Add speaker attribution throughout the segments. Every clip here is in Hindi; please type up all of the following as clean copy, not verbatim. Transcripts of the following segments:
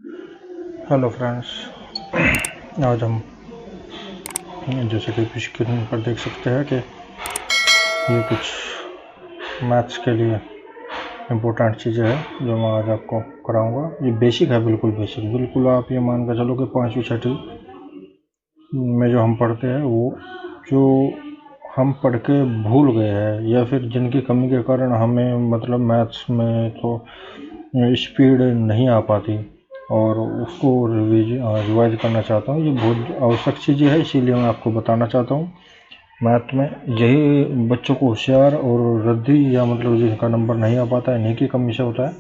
Speaker 1: हेलो फ्रेंड्स, आज हम जैसे कि स्क्रीन पर देख सकते हैं कि ये कुछ मैथ्स के लिए इम्पोर्टेंट चीज़ें हैं जो मैं आज आपको कराऊंगा। ये बेसिक है, बिल्कुल बेसिक। बिल्कुल आप ये मान कर चलो कि 5वीं 6वीं में जो हम पढ़ते हैं वो जो हम पढ़ के भूल गए हैं या फिर जिनकी कमी के कारण हमें मतलब मैथ्स में तो स्पीड नहीं आ पाती और उसको रिवाइज करना चाहता हूँ। ये बहुत आवश्यक चीज़ें है, इसीलिए मैं आपको बताना चाहता हूँ। मैथ में यही बच्चों को होशियार और रद्दी या मतलब जिनका नंबर नहीं आ पाता है, इन्हीं की कमी से होता है।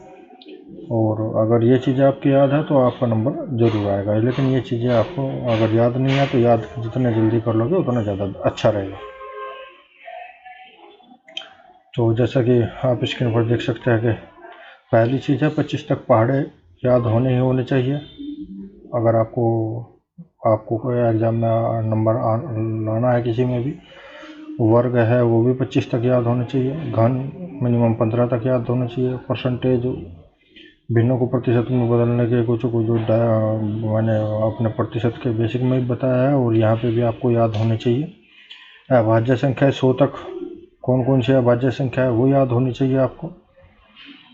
Speaker 1: और अगर ये चीज़ें आपकी याद है तो आपका नंबर ज़रूर आएगा, लेकिन ये चीज़ें आपको अगर याद नहीं है तो याद जितने जल्दी कर लोगे उतना ज़्यादा अच्छा रहेगा। तो जैसा कि आप स्क्रीन पर देख सकते हैं कि पहली चीज़ है 25 तक पहाड़े याद होने ही होने चाहिए। अगर आपको कोई एग्ज़ाम में नंबर लाना है किसी में भी, वर्ग है वो भी 25 तक याद होने चाहिए, घन मिनिमम 15 तक याद होना चाहिए, परसेंटेज भिन्नों को प्रतिशत में बदलने के कुछ जो मैंने अपने प्रतिशत के बेसिक में भी बताया है और यहाँ पे भी आपको याद होने चाहिए। अभाज्य संख्या 100 तक कौन कौन सी अभाज्य संख्या है वो याद होनी चाहिए आपको।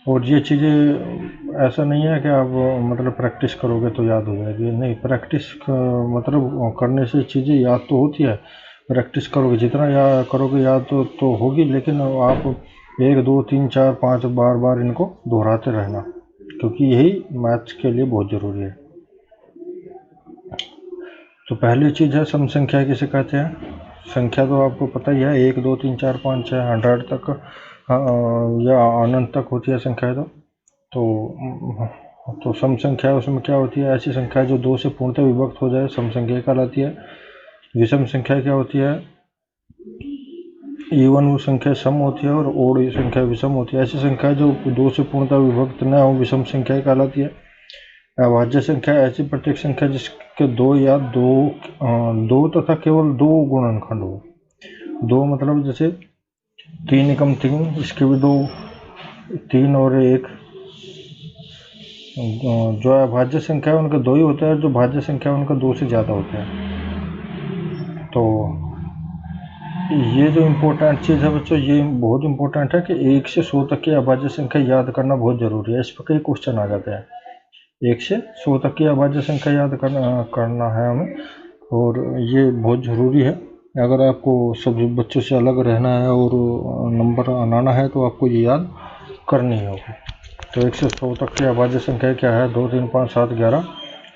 Speaker 1: और ये चीज़ें ऐसा नहीं है कि आप मतलब प्रैक्टिस करोगे तो याद हो जाएगी, नहीं। प्रैक्टिस मतलब करने से चीज़ें याद तो होती है। प्रैक्टिस करोगे जितना याद करोगे याद तो होगी, लेकिन आप 1 2 3 4 5 बार बार इनको दोहराते रहना, क्योंकि यही मैथ्स के लिए बहुत ज़रूरी है। तो पहली चीज़ है सम संख्या किसे कहते हैं। संख्या तो आपको पता ही है, 1 2 3 4 5 6 100 तक या अनंत तक होती है संख्या। तो सम संख्या उसमें क्या होती है, ऐसी संख्या जो 2 से पूर्णतः विभक्त हो जाए सम संख्या कहलाती है। विषम संख्या क्या होती है, इवन संख्या सम होती है और ओड संख्या विषम होती है। ऐसी संख्या जो 2 से पूर्णतः विभक्त न हो विषम संख्या कहलाती है। अभाज्य संख्या ऐसी प्रत्येक संख्या जिसके दो या दो तथा केवल 2 गुणनखंड हो। 2 मतलब जैसे 3 एकम 3, इसके भी 2, 3 और 1। जो अभाज्य संख्या है उनका 2 ही होता है, जो भाज्य संख्या है उनका 2 से ज़्यादा होता है। तो ये जो इम्पोर्टेंट चीज़ है बच्चों, ये बहुत इम्पोर्टेंट है कि 1 से 100 तक की अभाज्य संख्या याद करना बहुत ज़रूरी है। इस पर कई क्वेश्चन आ जाते हैं। 1 से 100 तक की अभाज्य संख्या याद करना है हमें, और ये बहुत ज़रूरी है। अगर आपको सभी बच्चों से अलग रहना है और नंबर आना है तो आपको ये याद करनी होगी। तो 1 से 100 तक की अभाज्य संख्या क्या है, 2 3 5 7 11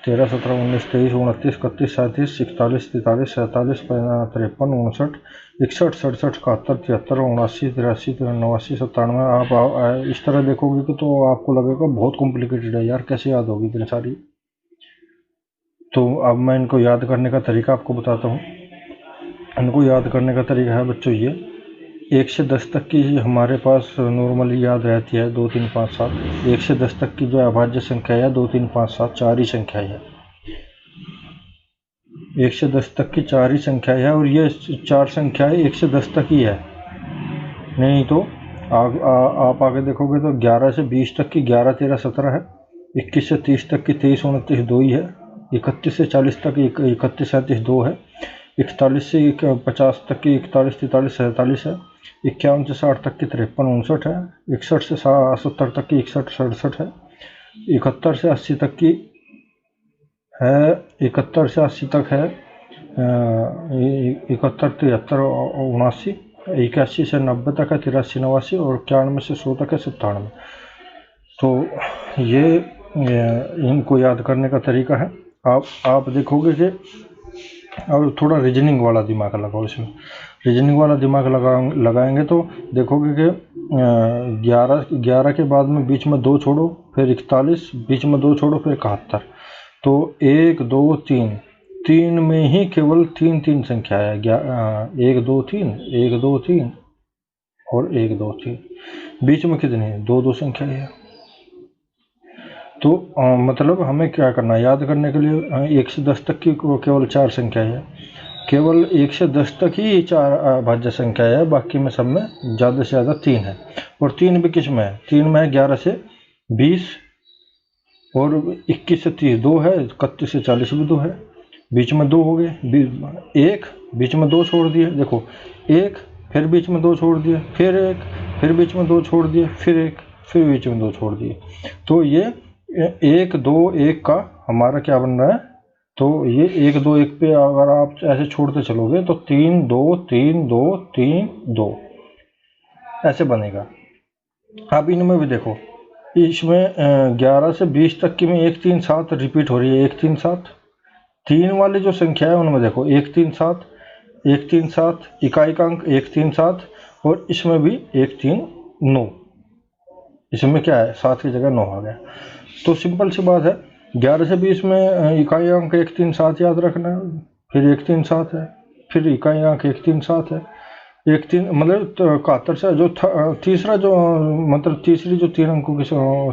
Speaker 1: 13 17 19 23 29 31 37 41 43 47 53 59 61 67 71 73 79 83 89 97। आप इस तरह देखोगे कि तो आपको लगेगा बहुत कॉम्प्लिकेटेड है यार, कैसे याद होगी इतनी सारी। तो अब मैं इनको याद करने का तरीका आपको बताता हूँ। इनको याद करने का तरीका है बच्चों ये, 1 से 10 तक की हमारे पास नॉर्मली याद रहती है 2 3 5 7। 1 से 10 तक की जो अभाज्य संख्या है 2 3 5 7 4 ही संख्या है। 1 से 10 तक की 4 ही संख्या है, और ये 4 संख्याएं 1 से 10 तक ही है। नहीं तो आप आगे देखोगे तो 11 से 20 तक की 11 13 17 है। 21 से 30 तक की 23 29 2 ही है। 31 से 40 तक 31 37 2 है। 41 से 50 तक की 41 43 47 है। 51 से 60 तक की 53 59 है। 61 से 70 तक की 61 67 है। 71 से 80 तक की है, 71 से 80 तक है 71 73 79। 81 से 90 तक है 83 89, और 91 से 100 तक है 97। तो ये इनको याद करने का तरीका है। आप देखोगे कि अब थोड़ा रीजनिंग वाला दिमाग लगाओ इसमें। रीजनिंग वाला दिमाग लगाएंगे तो देखोगे कि 11 के बाद में बीच में 2 छोड़ो, फिर 41, बीच में 2 छोड़ो, फिर 71। तो 1 2 3 में ही केवल 3 संख्या है। 1 2 3 1 2 3 और 1 2 3। बीच में कितनी है, 2 संख्या है। तो मतलब हमें क्या करना है याद करने के लिए, 1 से 10 तक की केवल 4 संख्या है। केवल 1 से 10 तक ही 4 भाज्य संख्या है, बाकी में सब में ज़्यादा से ज़्यादा 3 है। और 3 भी किस में है, 3 में है 11 से 20, और 21 से 30 2 है, 31 से 40 भी 2 है, बीच में 2 हो गए, एक बीच में 2 छोड़ दिए, देखो एक, फिर बीच में 2 छोड़ दिए, फिर एक, फिर बीच में 2 छोड़ दिए, फिर एक, फिर बीच में 2 छोड़ दिए। तो ये 1 2 1 का हमारा क्या बन रहा है, तो ये 1 2 1 पे अगर आप ऐसे छोड़ते चलोगे तो 3 2 3 2 3 2 ऐसे बनेगा। अब इनमें भी देखो, इसमें 11 से 20 तक की में 1 3 7 रिपीट हो रही है, 1 3 7। 3 वाली जो संख्या है उनमें देखो 1 3 7 1 3 7, इकाई का अंक 1 3 7, और इसमें भी 1 3 9, इसमें क्या है 7 की जगह 9 आ गया। तो सिंपल सी बात है, 11 से 20 में इकाई अंक 1 3 7 याद रखना है, फिर 1 3 7 है, फिर इकाई अंक 1 3 7 है, 1 3 मतलब 71 से जो तीसरा जो मतलब तीसरी जो 3 अंकों की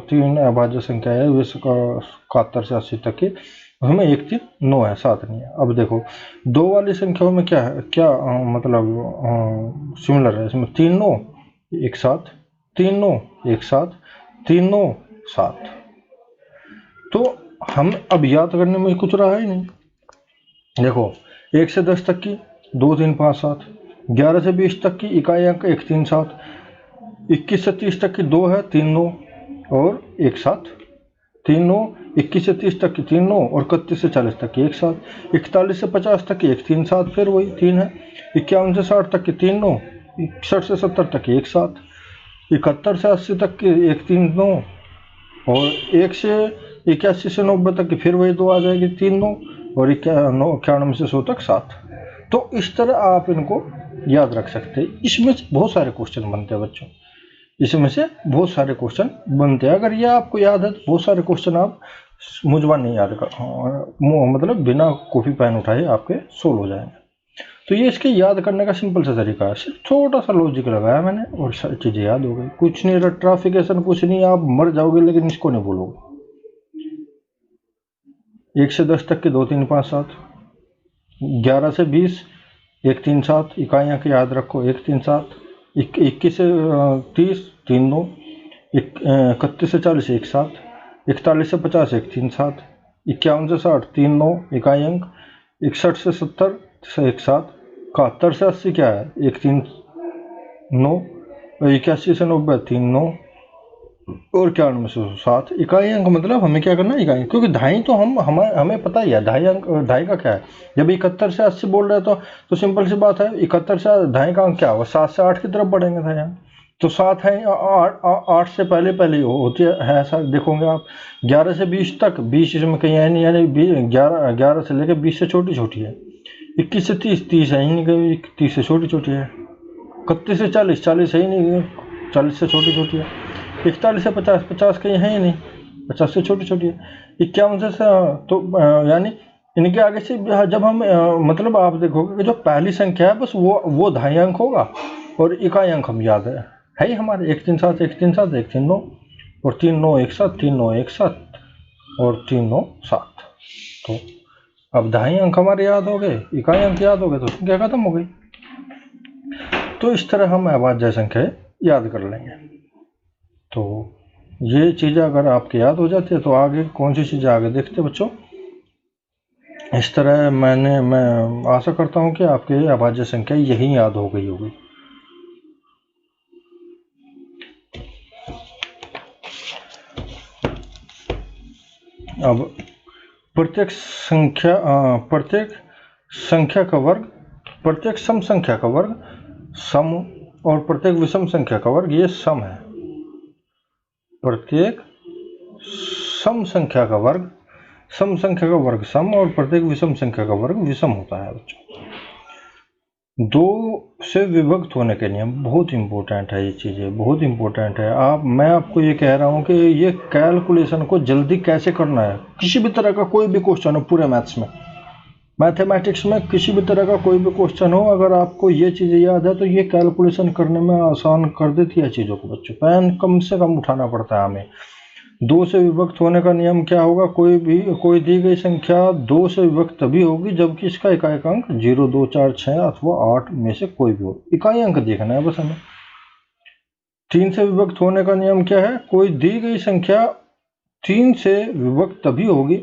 Speaker 1: 3 अभाज्य संख्या है वे 71 से 80 तक की, हमें 1 3 9 है, 7 नहीं है। अब देखो 2 वाली संख्याओं में क्या है, क्या मतलब सिमिलर है, इसमें 3 9 1 7, 3 9 1 7, 3 9 7। तो हम अब याद करने में कुछ रहा ही नहीं। देखो 1 से 10 तक की 2 3 5 7, 11 से 20 तक की इकाई अंक 1 3 7, 21 से 30 तक की 2 है 3 9 और 1 7, 3 9, 21 से 30 तक की 3 9 और 31 से 40 तक की 1 7, 41 से 50 तक की 1 3 7, फिर वही 3 है, 51 से 60 तक की 3 9, 61 से 70 तक की 1 7, 71 से 80 तक की 1 3 9 और 1 से 81 से 90 तक की फिर वही 2 आ जाएगी 3 9 और 91 से 100 तक 7। तो इस तरह आप इनको याद रख सकते हैं। इसमें से बहुत सारे क्वेश्चन बनते हैं बच्चों, इसमें से बहुत सारे क्वेश्चन बनते हैं। अगर ये आपको याद है तो बहुत सारे क्वेश्चन आप मुझबान नहीं याद कर, मतलब बिना कॉपी पेन उठाए आपके सोल्व हो जाएंगे। तो ये इसके याद करने का सिंपल सा तरीका है, सिर्फ थोड़ा सा लॉजिक लगाया मैंने और सारी चीज़ें याद हो गई। कुछ नहीं, ट्राफिकेशन कुछ नहीं, आप मर जाओगे लेकिन इसको नहीं भूलोगे। 1 से 10 तक के 2 3 5 7, 11 से 20 1 3 7, इकाइयाँ के याद रखो 1 3 7, 21 से 30 3 9, 31 से 40 1 7, 41 से 50 1 3 7, 51 से 60 3 9 इकाई अंक, 61 से 70 से 1 7, 71 से 80 क्या है 1 3 9, 81 से 90 3 9 और 91 से 7 इकाई अंक। मतलब हमें क्या करना है इकाई, क्योंकि ढाई तो हमें पता ही है ढाई अंक, ढाई का क्या है। जब 71 से 80 बोल रहे हैं तो सिंपल सी बात है 71 से ढाई का अंक क्या होगा 7 से 8 की तरफ बढ़ेंगे ढाई अंक, तो 7 है 8 से पहले पहले होती है ऐसा देखोगे आप। 11 से 20 तक 20 इसमें कहीं है नहीं, यानी 11 से लेकर 20 से छोटी छोटी है। 21 से 30 है ही नहीं, कहीं 30 से छोटी छोटी है। 31 से 40 है ही नहीं, 40 से छोटी छोटी है। 41 से 50 कहीं है ही नहीं, 50 से छोटी छोटी है। 51 से तो यानी इनके आगे से जब हम मतलब आप देखोगे कि जो पहली संख्या है बस वो ढाई अंक होगा और इकाई अंक हम याद है ही हमारे 1 3 7 1 3 7 1 3 9 और 3 9 1 7 3 9 1 7 और 3 9 7। तो अब ढाई अंक हमारे याद हो गए, इकाई अंक याद हो गए, तो संख्या खत्म हो गई। तो इस तरह हम अभाज्य संख्या याद कर लेंगे। तो ये चीज़ें अगर आपके याद हो जाती है तो आगे कौन सी चीज़ें आगे देखते बच्चों। इस तरह मैं आशा करता हूँ कि आपके अभाज्य संख्या यही याद हो गई होगी। अब प्रत्येक संख्या का वर्ग, प्रत्येक सम संख्या का वर्ग सम और प्रत्येक विषम संख्या का वर्ग ये सम है। प्रत्येक सम संख्या का वर्ग सम और प्रत्येक विषम संख्या का वर्ग विषम होता है बच्चों। दो से विभक्त होने के नियम बहुत इंपॉर्टेंट है, ये चीज़ें बहुत इंपॉर्टेंट है। मैं आपको ये कह रहा हूँ कि ये कैलकुलेशन को जल्दी कैसे करना है, किसी भी तरह का कोई भी क्वेश्चन हो पूरे मैथमेटिक्स में किसी भी तरह का कोई भी क्वेश्चन हो, अगर आपको ये चीज़ें याद है तो ये कैलकुलेशन करने में आसान कर देती है चीज़ों को बच्चों। पेन कम से कम उठाना पड़ता है हमें। दो से विभक्त होने का नियम क्या होगा, कोई दी गई संख्या दो से विभक्त तभी होगी जबकि इसका इकाई अंक 0 2 4 6 अथवा 8 में से कोई भी हो। इकाई अंक देखना है बस हमें। 3 से विभक्त होने का नियम क्या है, कोई दी गई संख्या 3 से विभक्त तभी होगी,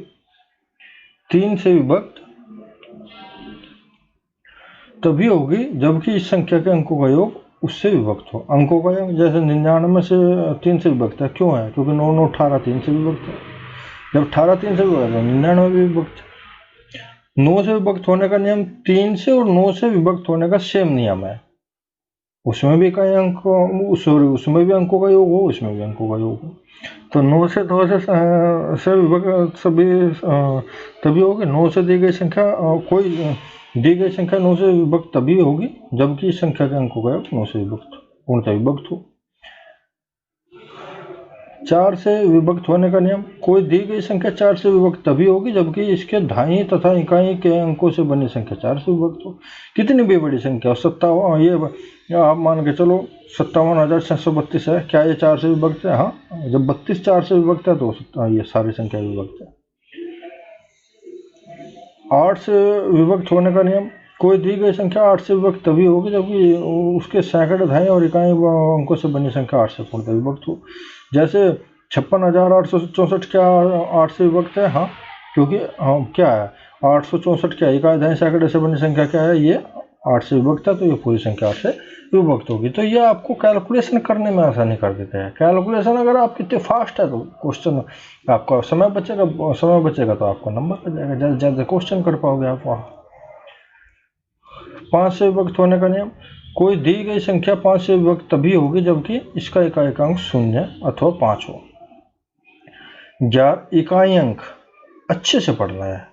Speaker 1: 3 से विभक्त तभी होगी जबकि इस संख्या के अंकों का योग उससे विभक्त हो। अंकों का योग जैसे 99 से 3 से विभक्त है, क्यों है? क्योंकि 9 9 18 3 से विभक्त है। जब 18 3 से विभक्त है, 99 भी विभक्त है। 9 से विभक्त होने का नियम 3 से और 9 से विभक्त होने का सेम नियम है। उसमें भी कई अंक, उसमें भी अंकों का योग हो, उसमें भी अंकों का योग हो। तो 9 से विभक्त सभी तभी होगी। 9 से दी गई संख्या कोई दी गई संख्या 9 से विभक्त तभी होगी जबकि इस संख्या के अंकों का योग 9 से विभक्त पूर्णतः विभक्त हो। 4 से विभक्त होने का नियम, कोई दी गई संख्या 4 से विभक्त तभी होगी जबकि इसके धाई तथा इकाई के अंकों से बनी संख्या 4 से विभक्त हो। कितनी भी बड़ी संख्या हो, 57, ये आप मान के चलो 57,632 है, क्या ये 4 से विभक्त है? हाँ, जब 32 4 से विभक्त है तो ये सारी संख्या विभक्त है। 8 से विभक्त होने का नियम, कोई दी गई संख्या 8 से विभक्त तभी होगी जबकि उसके सैकड़े, धाई और इकाई अंकों से बनी संख्या 8 से पूर्णतः विभक्त हो। जैसे 56,864 क्या 8 से विभक्त है? हाँ, क्योंकि क्या है 864 क्या इकाई, धाई, सैकड़े से बनी संख्या क्या है? ये 8 से विभक्त है, तो ये पूरी संख्या 8 से विभक्त होगी। तो ये आपको कैलकुलेशन करने में आसानी कर देते हैं। कैलकुलेशन अगर आप कितने फास्ट है तो क्वेश्चन आपका समय बचेगा तो आपको नंबर आ जाएगा, ज़्यादा ज़्यादा क्वेश्चन कर पाओगे आप वहाँ। 5 से विभक्त होने का नियम, कोई दी गई संख्या 5 से विभक्त तभी होगी जबकि इसका इकाई अंक 0 अथवा 5 हो। 11 इकाई अंक अच्छे से पढ़ना है,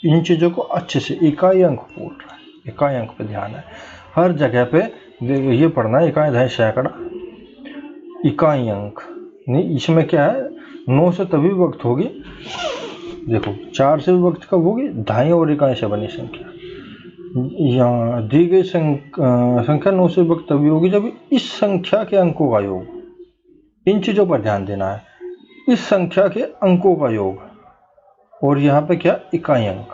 Speaker 1: इन चीज़ों को अच्छे से, इकाई अंक बोल रहा है, इकाई अंक पे ध्यान है, हर जगह पे ये पढ़ना है। इकाई, धाई, सैकड़ा, इकाई अंक नहीं, इसमें क्या है 9 से तभी विभक्त होगी, देखो 4 से विभक्त कब होगी? धाई और इकाई से बनी संख्या। यहाँ दी गई संख्या 9 से विभक्त तभी होगी जब इस संख्या के अंकों का योग, इन चीज़ों पर ध्यान देना है, इस संख्या के अंकों का योग, और यहाँ पे क्या इकाई अंक,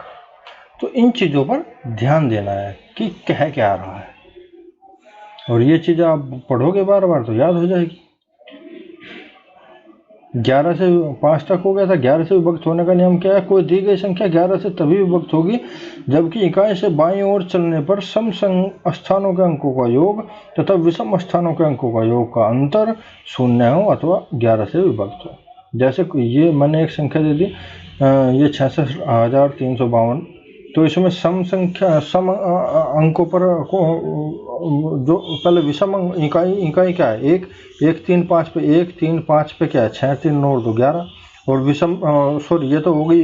Speaker 1: तो इन चीज़ों पर ध्यान देना है कि कह क्या रहा है, और ये चीज़ आप पढ़ोगे बार बार तो याद हो जाएगी। 11 से 5 तक हो गया था। 11 से विभक्त होने का नियम क्या है? कोई दी गई संख्या 11 से तभी विभक्त होगी जबकि इकाई से बाईं ओर चलने पर सम स्थानों के अंकों का योग तथा विषम स्थानों के अंकों का योग का अंतर 0 हो अथवा 11 से विभक्त हो। जैसे ये मैंने एक संख्या दे दी, ये 66,352, तो इसमें सम अंकों पर जो पहले विषम इकाई क्या है? 1 1 3 5 पे 1 3 5 पे क्या है? 6 3 9 2 11, और विषम सॉरी ये तो हो गई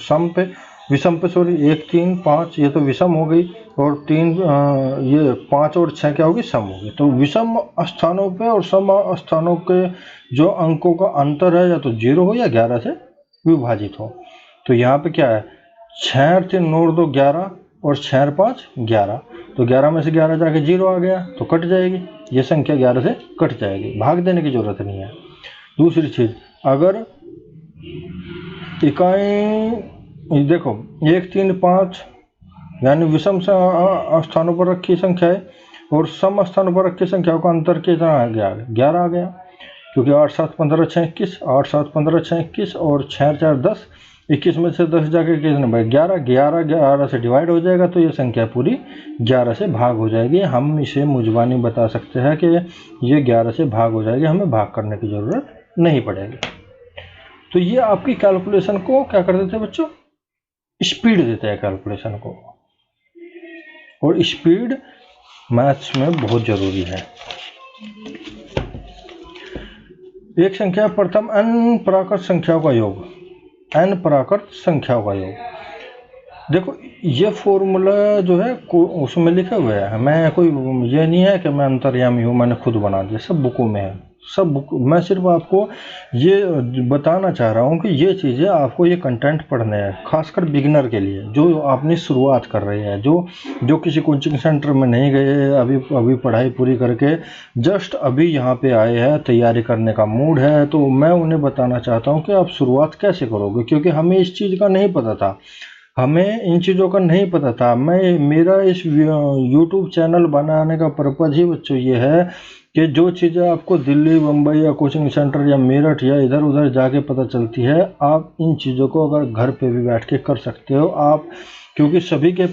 Speaker 1: सम पे, विषम पे सॉरी 1 3 5 ये तो विषम हो गई, और 3 ये 5 और 6 क्या होगी? सम होगी। तो विषम स्थानों पे और सम स्थानों के जो अंकों का अंतर है या तो 0 हो या 11 से विभाजित हो। तो यहाँ पे क्या है? 6 3 9 2 11 और 6 5 11, तो 11 में से 11 जाके 0 आ गया तो कट जाएगी, ये संख्या 11 से कट जाएगी, भाग देने की जरूरत नहीं है। दूसरी चीज, अगर इकाई देखो 1 3 5 यानी विषम स्थानों पर रखी संख्या है और सम स्थानों पर रखी संख्याओं का अंतर कितना आ गया? 11 आ गया, क्योंकि 8 7 15 6 21, 8 7 15 6 21 और 6 4 10, 21 में से 10 जाके कितने भाई? 11, 11 11 से डिवाइड हो जाएगा तो ये संख्या पूरी 11 से भाग हो जाएगी। हम इसे मुजबानी बता सकते हैं कि ये 11 से भाग हो जाएगी, हमें भाग करने की ज़रूरत नहीं पड़ेगी। तो ये आपकी कैलकुलेशन को क्या कर देते हैं बच्चों? स्पीड देते हैं कैलकुलेशन को, और स्पीड मैथ्स में बहुत ज़रूरी है। एक संख्या प्रथम n प्राकृत संख्याओं का योग, n प्राकृत संख्याओं का योग। देखो ये फॉर्मूला जो है उसमें लिखा हुआ है, मैं कोई ये नहीं है कि मैं अंतर्यामी हूँ, मैंने खुद बना दिया, सब बुकों में है, सब बुक। मैं सिर्फ आपको ये बताना चाह रहा हूँ कि ये चीज़ें आपको, ये कंटेंट पढ़ने हैं, खासकर बिगिनर के लिए जो अपनी शुरुआत कर रहे हैं, जो किसी कोचिंग सेंटर में नहीं गए, अभी पढ़ाई पूरी करके जस्ट अभी यहाँ पे आए हैं, तैयारी करने का मूड है, तो मैं उन्हें बताना चाहता हूँ कि आप शुरुआत कैसे करोगे, क्योंकि हमें इस चीज़ का नहीं पता था। हमें इन चीज़ों का नहीं पता था। मेरा इस यूट्यूब चैनल बनाने का पर्पज़ ही बच्चों ये है कि जो चीज़ें आपको दिल्ली, मुंबई या कोचिंग सेंटर या मेरठ या इधर उधर जाके पता चलती है, आप इन चीज़ों को अगर घर पे भी बैठ के कर सकते हो आप, क्योंकि सभी के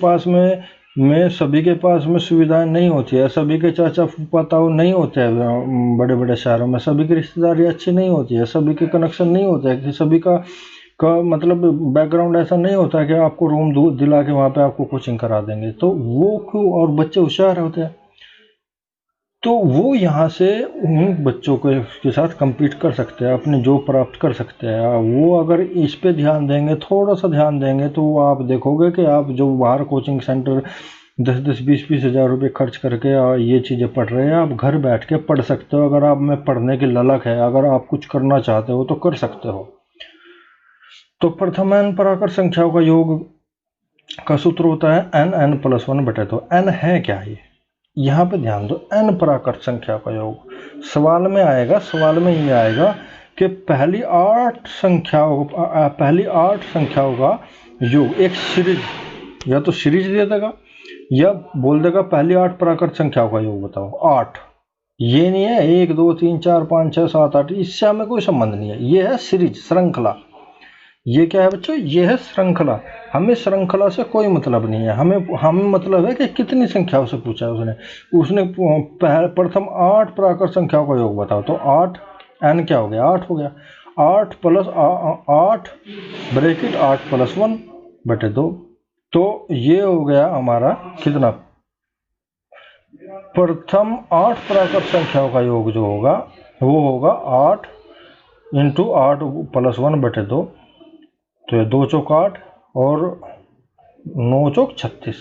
Speaker 1: पास में सुविधाएं नहीं होती है, सभी के चाचा फूफा ताऊ नहीं होते हैं बड़े बड़े शहरों में, सभी की रिश्तेदारी अच्छी नहीं होती है, सभी के कनेक्शन नहीं होते हैं, कि सभी का मतलब बैकग्राउंड ऐसा नहीं होता कि आपको रूम दिला के वहाँ पे आपको कोचिंग करा देंगे। तो वो क्यों, और बच्चे होशियार होते हैं तो वो यहाँ से उन बच्चों के साथ compete कर सकते हैं, अपने जॉब प्राप्त कर सकते हैं। वो अगर इस पे ध्यान देंगे, थोड़ा सा ध्यान देंगे, तो आप देखोगे कि आप जो बाहर कोचिंग सेंटर 10-10, 20-20 हज़ार रुपये खर्च करके ये चीज़ें पढ़ रहे हैं, आप घर बैठ के पढ़ सकते हो। अगर आप में पढ़ने की ललक है, अगर आप कुछ करना चाहते हो तो कर सकते हो। तो प्रथम n पराकर संख्याओं का योग का सूत्र होता है n+1/2। n है क्या? ये यहाँ पे ध्यान दो, n पराकर संख्या का योग। सवाल में ये आएगा कि पहली 8 संख्याओं का योग, एक सीरीज, या तो सीरीज दे देगा या बोल देगा पहली 8 पराकर संख्याओं का योग बताओ। 8 ये नहीं है 1 2 3 4 5 6 7 8, इससे हमें कोई संबंध नहीं है। ये है सीरीज, श्रृंखला। ये क्या है बच्चों? ये है श्रृंखला। हमें श्रृंखला से कोई मतलब नहीं है, हमें मतलब है कि कितनी संख्याओं से पूछा है उसने प्रथम 8 प्राकृत संख्याओं का योग बताओ। तो 8 n क्या हो गया? 8 हो गया। 8 + 8 ब्रैकेट 8 + 1/2। तो ये हो गया हमारा कितना? प्रथम 8 प्राकृत संख्याओं का योग जो होगा वो होगा 8 × 8 + 1/2। तो ये 2 चौक 8 और 9 चौक 36।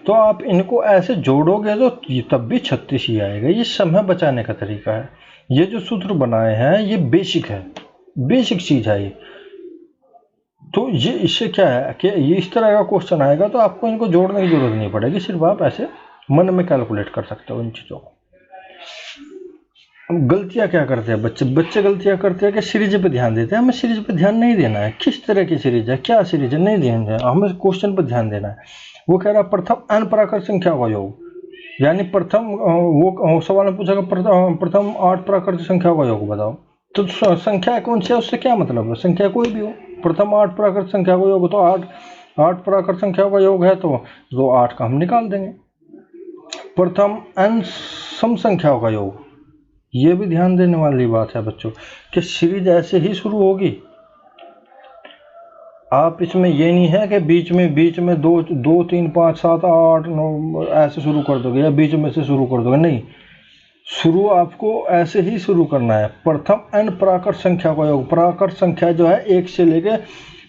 Speaker 1: तो आप इनको ऐसे जोड़ोगे तो तब भी 36 ही आएगा। ये समय बचाने का तरीका है। ये जो सूत्र बनाए हैं ये बेसिक है, बेसिक चीज है ये। तो ये इससे क्या है कि ये इस तरह का क्वेश्चन आएगा तो आपको इनको जोड़ने की जरूरत नहीं पड़ेगी, सिर्फ आप ऐसे मन में कैलकुलेट कर सकते हो इन चीजों को। गलतियां क्या करते हैं बच्चे गलतियां करते हैं कि सीरीज पे ध्यान देते हैं। हमें सीरीज पे ध्यान नहीं देना है। किस तरह की सीरीज है, क्या सीरीज है, नहीं देना है, हमें क्वेश्चन पर ध्यान देना है। वो कह रहा है प्रथम n प्राकृत संख्या का योग, यानी प्रथम वो सवाल में पूछा प्रथम 8 प्राकृत संख्या का योग बताओ। तो संख्या कौन सी है उससे क्या मतलब है? संख्या कोई भी हो, प्रथम 8 प्राकृत संख्या का योग। तो 8 प्राकृत संख्या का योग है तो 8 का हम निकाल देंगे। प्रथम n सम संख्याओं का योग, ये भी ध्यान देने वाली बात है बच्चों कि सीरीज ऐसे ही शुरू होगी। आप इसमें ये नहीं है कि बीच में 2 3 5 7 8 9 ऐसे शुरू कर दोगे या बीच में से शुरू कर दोगे, नहीं। शुरू आपको ऐसे ही शुरू करना है। प्रथम n प्राकृत संख्या का योग। प्राकृत संख्या जो है 1 से लेके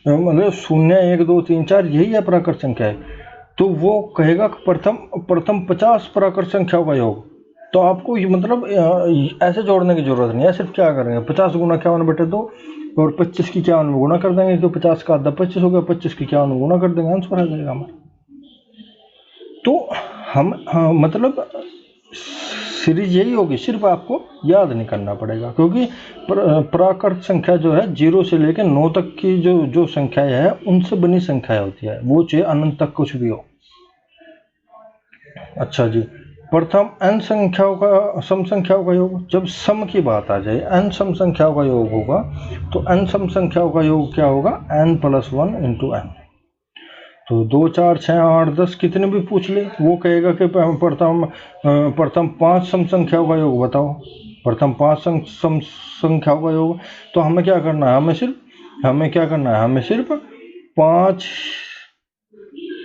Speaker 1: मतलब 0 1 2 3 4 यही है प्राकृत संख्या है। तो वो कहेगा प्रथम 50 प्राकृत संख्याओं का योग। तो आपको ये मतलब ऐसे जोड़ने की जरूरत नहीं है। सिर्फ क्या करेंगे 50 × 51/2 और 25 की 51 में गुणा कर देंगे, तो 50 का आधा 25 हो गया, 25 की 51 में गुणा कर देंगे, आंसर आ जाएगा हमारा। तो हम मतलब सीरीज यही होगी, सिर्फ आपको याद नहीं करना पड़ेगा, क्योंकि प्राकृत संख्या जो है 0 से लेकर 9 तक की जो संख्याएं है उनसे बनी संख्याएं होती है, वो चाहे अनंत तक कुछ भी हो। अच्छा जी, प्रथम n संख्याओं का सम संख्याओं का योग। जब सम की बात आ जाए, n सम संख्याओं का योग होगा, तो n सम संख्याओं का योग क्या होगा? n + 1 × n। तो 2 4 6 8 10 कितने भी पूछ ले, वो कहेगा कि प्रथम 5 सम संख्याओं का योग बताओ। प्रथम 5 सम संख्याओं का योग। तो हमें क्या करना है? हमें सिर्फ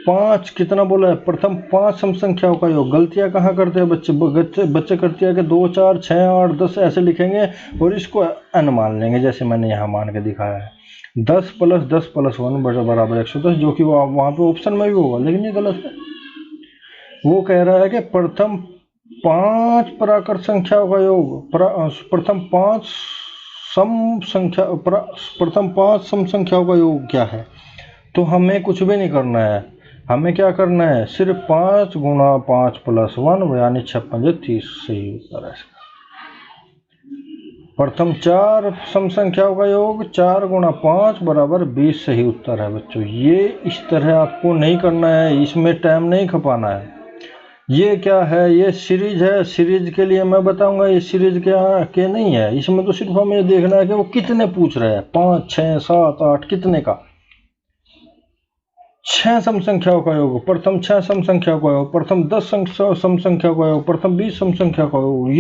Speaker 1: 5 कितना बोला है? प्रथम 5 सम संख्याओं का योग। गलतियां कहाँ करते हैं बच्चे करते हैं कि 2 4 6 8 10 ऐसे लिखेंगे और इसको n मान लेंगे, जैसे मैंने यहाँ मान के दिखाया है। 10 + 10 + 1 = 110, जो कि वहाँ पे ऑप्शन में भी होगा, लेकिन ये गलत है। वो कह रहा है कि प्रथम 5 प्राकृत संख्याओं का योग, प्रथम 5 सम संख्याओं का योग क्या है? तो हमें कुछ भी नहीं करना है। हमें क्या करना है? सिर्फ 5 × 5 + 1 यानी 56 30 सही उत्तर है इसका। प्रथम 4 सम संख्याओं का योग 4 गुणा 5 बराबर 20 सही उत्तर है बच्चों। ये इस तरह आपको नहीं करना है, इसमें टाइम नहीं खपाना है। ये क्या है, ये सीरीज है, सीरीज के लिए मैं बताऊंगा, ये सीरीज के नहीं है। इसमें तो सिर्फ हमें ये देखना है कि वो कितने पूछ रहे हैं, 5, 6, 7, 8 कितने का। 6 सम संख्याओं का योग, प्रथम 6 सम संख्याओं का योग, प्रथम 10 सम संख्याओं का योग, प्रथम 20 सम संख्या का योग,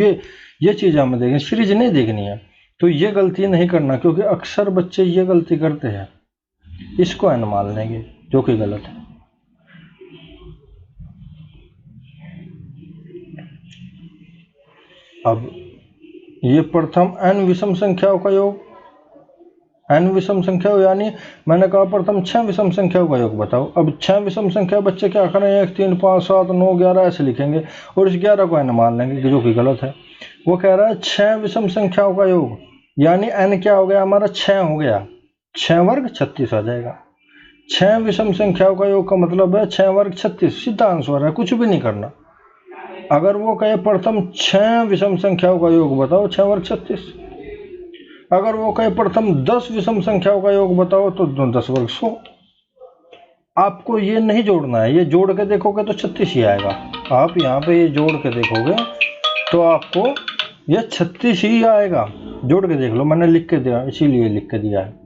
Speaker 1: ये चीज़ हमें देखनी, सीरीज नहीं देखनी है। तो ये गलती नहीं करना, क्योंकि अक्सर बच्चे ये गलती करते हैं, इसको n मान लेंगे, जो कि गलत है। अब ये प्रथम n विषम संख्याओं का योग, n विषम संख्या यानी मैंने कहा प्रथम 6 विषम संख्याओं का योग बताओ। अब 6 विषम संख्या बच्चे क्या करें, 1, 3, 5, 7, 9, 11 ऐसे लिखेंगे और इस 11 को n मान लेंगे, जो कि गलत है। वो कह रहा है 6 विषम संख्याओं का योग, यानी n क्या हो गया हमारा, 6 हो गया, 6 वर्ग 36 आ जाएगा। 6 विषम संख्याओं का योग का मतलब है 6 वर्ग 36, सीधा आंसर है, कुछ भी नहीं करना। अगर वो कहे प्रथम 6 विषम संख्याओं का योग बताओ, 6 वर्ग 36। अगर वो कहे प्रथम 10 विषम संख्याओं का योग बताओ, तो 10 वर्ग 100। आपको ये नहीं जोड़ना है, ये जोड़ के देखोगे तो 36 ही आएगा। आप यहाँ पे ये जोड़ के देखोगे तो आपको ये 36 ही आएगा। जोड़ के देख लो, मैंने लिख के दिया, इसीलिए लिख के दिया है।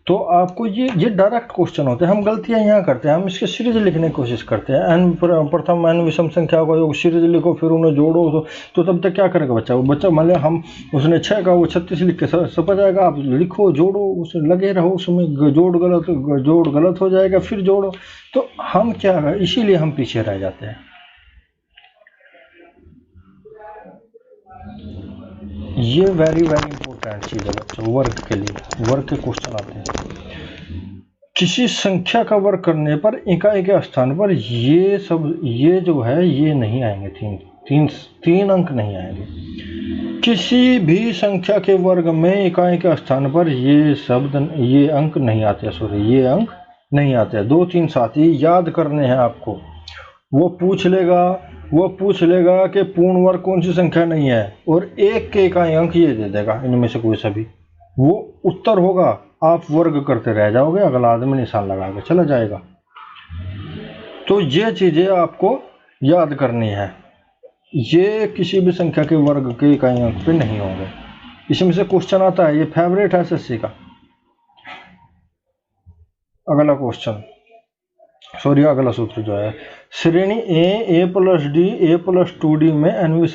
Speaker 1: तो आपको ये डायरेक्ट क्वेश्चन होते हैं, हम गलतियां यहाँ करते हैं, हम इसके सीरीज लिखने की कोशिश करते हैं। प्रथम n विषम संख्याओं का योग सीरीज लिखो, फिर उन्हें जोड़ो, तो तब तक क्या करेगा बच्चा, वो बच्चा मान लिया हम उसने 6 का वो 36 लिख के समझ जाएगा। आप लिखो, जोड़ो, उसमें लगे रहो, उसमें जोड़ गलत हो जाएगा, फिर जोड़ो, तो हम क्या, इसीलिए हम पीछे रह जाते हैं। ये वेरी इंपॉर्टेंट चीज है बच्चों, वर्ग के लिए, वर्ग के क्वेश्चन आते हैं। किसी संख्या का वर्ग करने पर इकाई के स्थान पर ये जो है ये नहीं आएंगे, तीन अंक नहीं आएंगे। किसी भी संख्या के वर्ग में इकाई के स्थान पर ये अंक नहीं आते, ये अंक नहीं आते। 2, 3 साथी याद करने हैं आपको। वो पूछ लेगा कि पूर्ण वर्ग कौन सी संख्या नहीं है, और 1 के इकाई अंक ये दे देगा, इनमें से कोई सभी, वो उत्तर होगा। आप वर्ग करते रह जाओगे, अगला आदमी निशान लगा के चला जाएगा। तो ये चीजें आपको याद करनी है। ये किसी भी संख्या के वर्ग के इकाई अंक पे नहीं होंगे। इसमें से क्वेश्चन आता है, ये फेवरेट है एसएससी का। अगला क्वेश्चन, अगला सूत्र जो है, श्रेणी a plus D a plus 2d में nवीं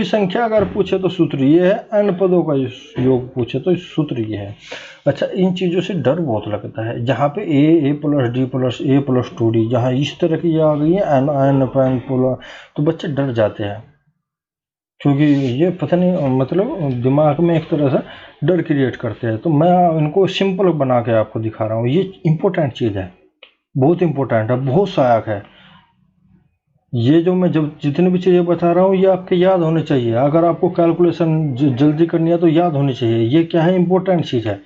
Speaker 1: संख्या अगर पूछे तो सूत्र ये है, n पदों का योग पूछे तो सूत्र ये है। अच्छा, इन चीज़ों से डर बहुत लगता है। जहाँ पे a plus D plus a plus 2d, जहाँ इस तरह की आ गई है n तो बच्चे डर जाते हैं, क्योंकि ये पता नहीं, मतलब दिमाग में एक तरह से डर क्रिएट करते हैं। तो मैं इनको सिंपल बना के आपको दिखा रहा हूँ। ये इंपॉर्टेंट चीज़ है, बहुत इंपॉर्टेंट है, बहुत सहायक है। ये जो मैं जितनी भी चीज़ें बता रहा हूँ ये आपके याद होने चाहिए। अगर आपको कैलकुलेशन जल्दी करनी है तो याद होनी चाहिए। ये क्या है, इंपॉर्टेंट चीज़ है।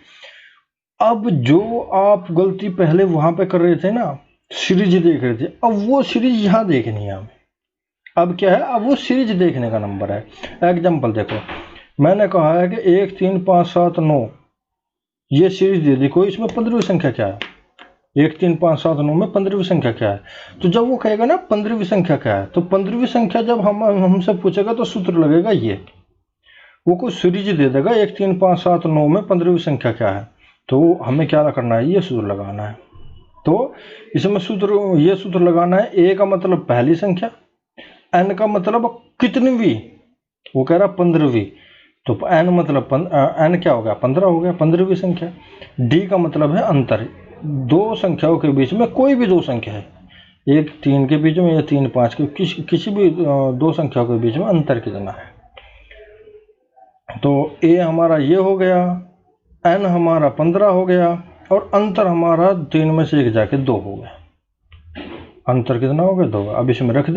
Speaker 1: अब जो आप गलती पहले वहाँ पे कर रहे थे ना, सीरीज देख रहे थे, अब वो सीरीज यहाँ देखनी है हमें। अब क्या है, अब वो सीरीज देखने का नंबर है। एग्जाम्पल देखो, मैंने कहा है कि 1, 3, 5, 7, 9 ये सीरीज दे दी, कोई इसमें 15वीं संख्या क्या है, 1, 3, 5, 7, 9 में 15वीं संख्या क्या है। तो जब वो कहेगा ना 15वीं संख्या क्या है, तो 15वीं संख्या जब हमसे पूछेगा तो सूत्र लगेगा ये, वो कोई सीरीज दे देगा 1, 3, 5, 7, 9 में 15वीं संख्या क्या है, तो हमें क्या करना है, ये सूत्र लगाना है। तो इसमें ये सूत्र लगाना है। ए का मतलब पहली संख्या, एन का मतलब कितनीवीं, वो कह रहा 15वीं, तो एन मतलब एन क्या हो गया, 15 हो गया, 15वीं संख्या। डी का मतलब है अंतर, दो संख्याओं के बीच में कोई भी दो संख्या है, 1, 3 के बीच में या 3, 5 के, किसी भी दो संख्याओं के बीच में अंतर कितना है। तो ए हमारा ये हो गया, एन हमारा 15 हो गया, और अंतर हमारा 3 में से 1 जाके 2 हो गया। अंतर कितना हो गया, 2। अब इसमें रख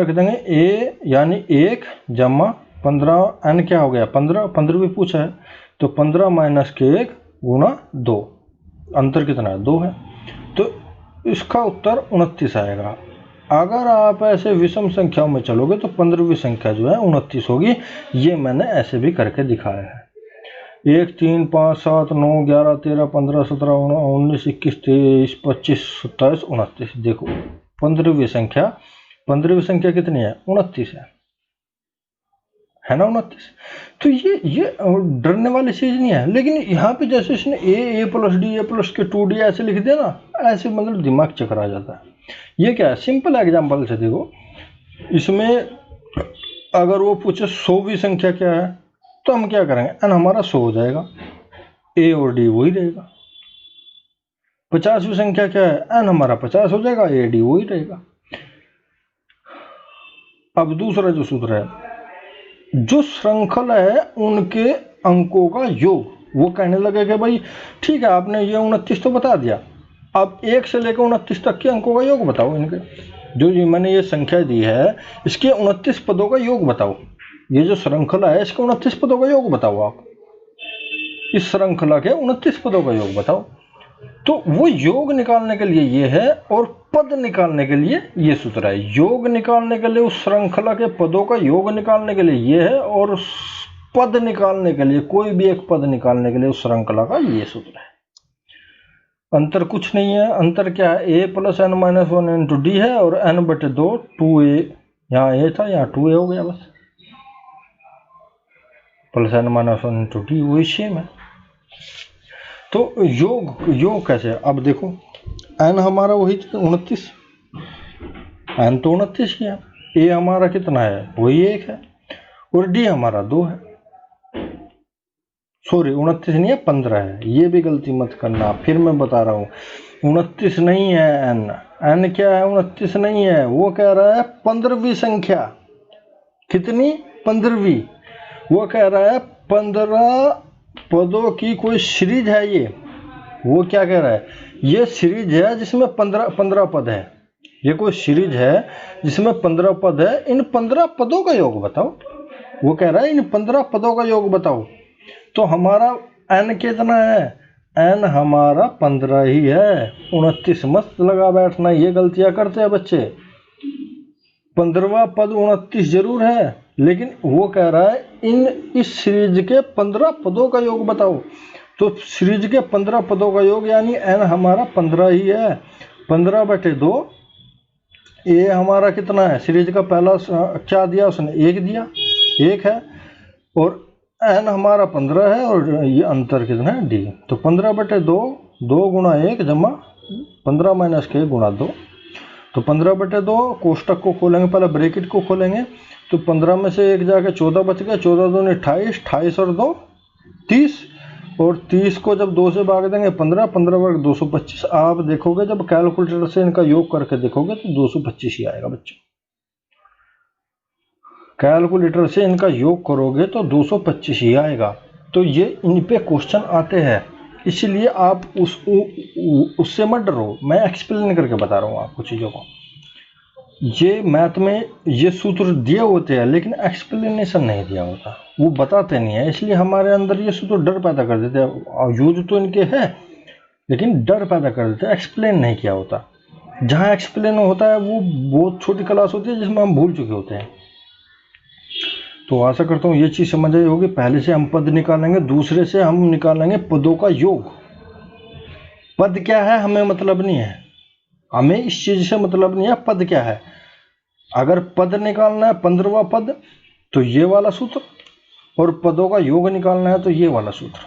Speaker 1: देंगे ए यानी 1 जमा 15, एन क्या हो गया 15, 15 भी पूछा है, तो 15 माइनस के 1 गुणा 2, अंतर कितना है 2 है। तो इसका उत्तर 29 आएगा। अगर आप ऐसे विषम संख्याओं में चलोगे तो 15वीं संख्या जो है 29 होगी। ये मैंने ऐसे भी करके दिखाया है। 1 3 5 7 9 11 13 15 17 19 21 23 25 27 29। देखो 15वीं संख्या कितनी है? 29 है ना, 29। तो ये डरने वाली चीज नहीं है। लेकिन यहाँ पे जैसे इसने a plus D a plus के 2d ऐसे लिख दिया ना, ऐसे मतलब दिमाग चकरा जाता है। ये क्या है? सिंपल एग्जांपल से देखो, इसमें अगर वो पूछे 100वीं संख्या क्या है तो हम क्या करेंगे? n हमारा 100 हो जाएगा, a और d वही रहेगा। 50वीं संख्या क्या है? n हमारा 50 हो जाएगा, a d वही रहेगा। अब दूसरा जो सूत्र है, जो श्रृंखला है उनके अंकों का योग, वो कहने लगे कि भाई ठीक है आपने ये 29 तो बता दिया, अब 1 से लेकर 29 तक के अंकों का योग बताओ। इनके जो मैंने ये संख्या दी है इसके 29 पदों का योग बताओ। ये जो श्रृंखला है इसके 29 पदों का योग बताओ। आप इस श्रृंखला के 29 पदों का योग बताओ। तो वो योग निकालने के लिए ये है और पद निकालने के लिए ये सूत्र है। योग निकालने के लिए उस श्रृंखला के पदों का योग निकालने के लिए ये है, और पद निकालने के लिए कोई भी एक पद निकालने के लिए उस श्रृंखला का ये सूत्र है। अंतर कुछ नहीं है। अंतर क्या है? a plus n minus 1 into D है और n बटे 2 2a, यहाँ a था यहाँ 2a हो गया बस। Plus n minus 1 into D वही सेम है। तो योग कैसे? अब देखो n हमारा वही 29, n तो 29 ही है। a हमारा कितना है? वही 1 है, और d हमारा 2 है। सॉरी 29 नहीं है, 15 है। ये भी गलती मत करना, फिर मैं बता रहा हूँ 29 नहीं है n क्या है? 29 नहीं है। वो कह रहा है 15वीं संख्या। कितनी? 15वीं। वो कह रहा है 15 पदों की कोई सीरीज है ये। वो क्या कह रहा है? ये सीरीज है जिसमें 15 पद है। ये कोई सीरीज है जिसमें 15 पद है। इन 15 पदों का योग बताओ। वो कह रहा है इन 15 पदों का योग बताओ। तो हमारा n कितना है? n हमारा 15 ही है। 29 मत लगा बैठना, ये गलतियां करते हैं बच्चे। 15वां पद 29 जरूर है, लेकिन वो कह रहा है इस सीरीज के 15 पदों का योग बताओ। तो सीरीज के 15 पदों का योग यानी n हमारा 15 ही है। 15 बटे 2, a हमारा कितना है? सीरीज का पहला क्या दिया उसने? 1 दिया, 1 है, और n हमारा 15 है, और ये अंतर कितना है? d। तो 15 बटे 2, 2 गुणा 1 जमा 15 माइनस के गुणा 2। तो 15 बटे 2 कोष्टक को खोलेंगे, पहले ब्रैकेट को खोलेंगे, तो 15 में से 1 जाके 14 बच गया। 14 दूनी 28, 28 और 2 30, और 30 को जब 2 से भाग देंगे 15, 15 वर्ग 225। आप देखोगे जब कैलकुलेटर से इनका योग करके देखोगे तो 225 ही आएगा बच्चों। कैलकुलेटर से इनका योग करोगे तो 225 ही आएगा। तो ये इन पे क्वेश्चन आते हैं, इसलिए आप उससे मत डरो। मैं एक्सप्लेन करके बता रहा हूँ आपको चीज़ों को। ये मैथ में ये सूत्र दिए होते हैं लेकिन एक्सप्लेनेशन नहीं दिया होता, वो बताते नहीं है, इसलिए हमारे अंदर ये सूत्र डर पैदा कर देते हैं। यूज तो इनके हैं लेकिन डर पैदा कर देते हैं, एक्सप्लेन नहीं किया होता। जहाँ एक्सप्लेन होता है वो बहुत छोटी क्लास होती है जिसमें हम भूल चुके होते हैं। तो आशा करता हूँ ये चीज़ समझ आई होगी। पहले से हम पद निकालेंगे, दूसरे से हम निकालेंगे पदों का योग। पद क्या है हमें मतलब नहीं है, हमें इस चीज से मतलब नहीं है पद क्या है। अगर पद निकालना है 15वां पद तो ये वाला सूत्र, और पदों का योग निकालना है तो ये वाला सूत्र।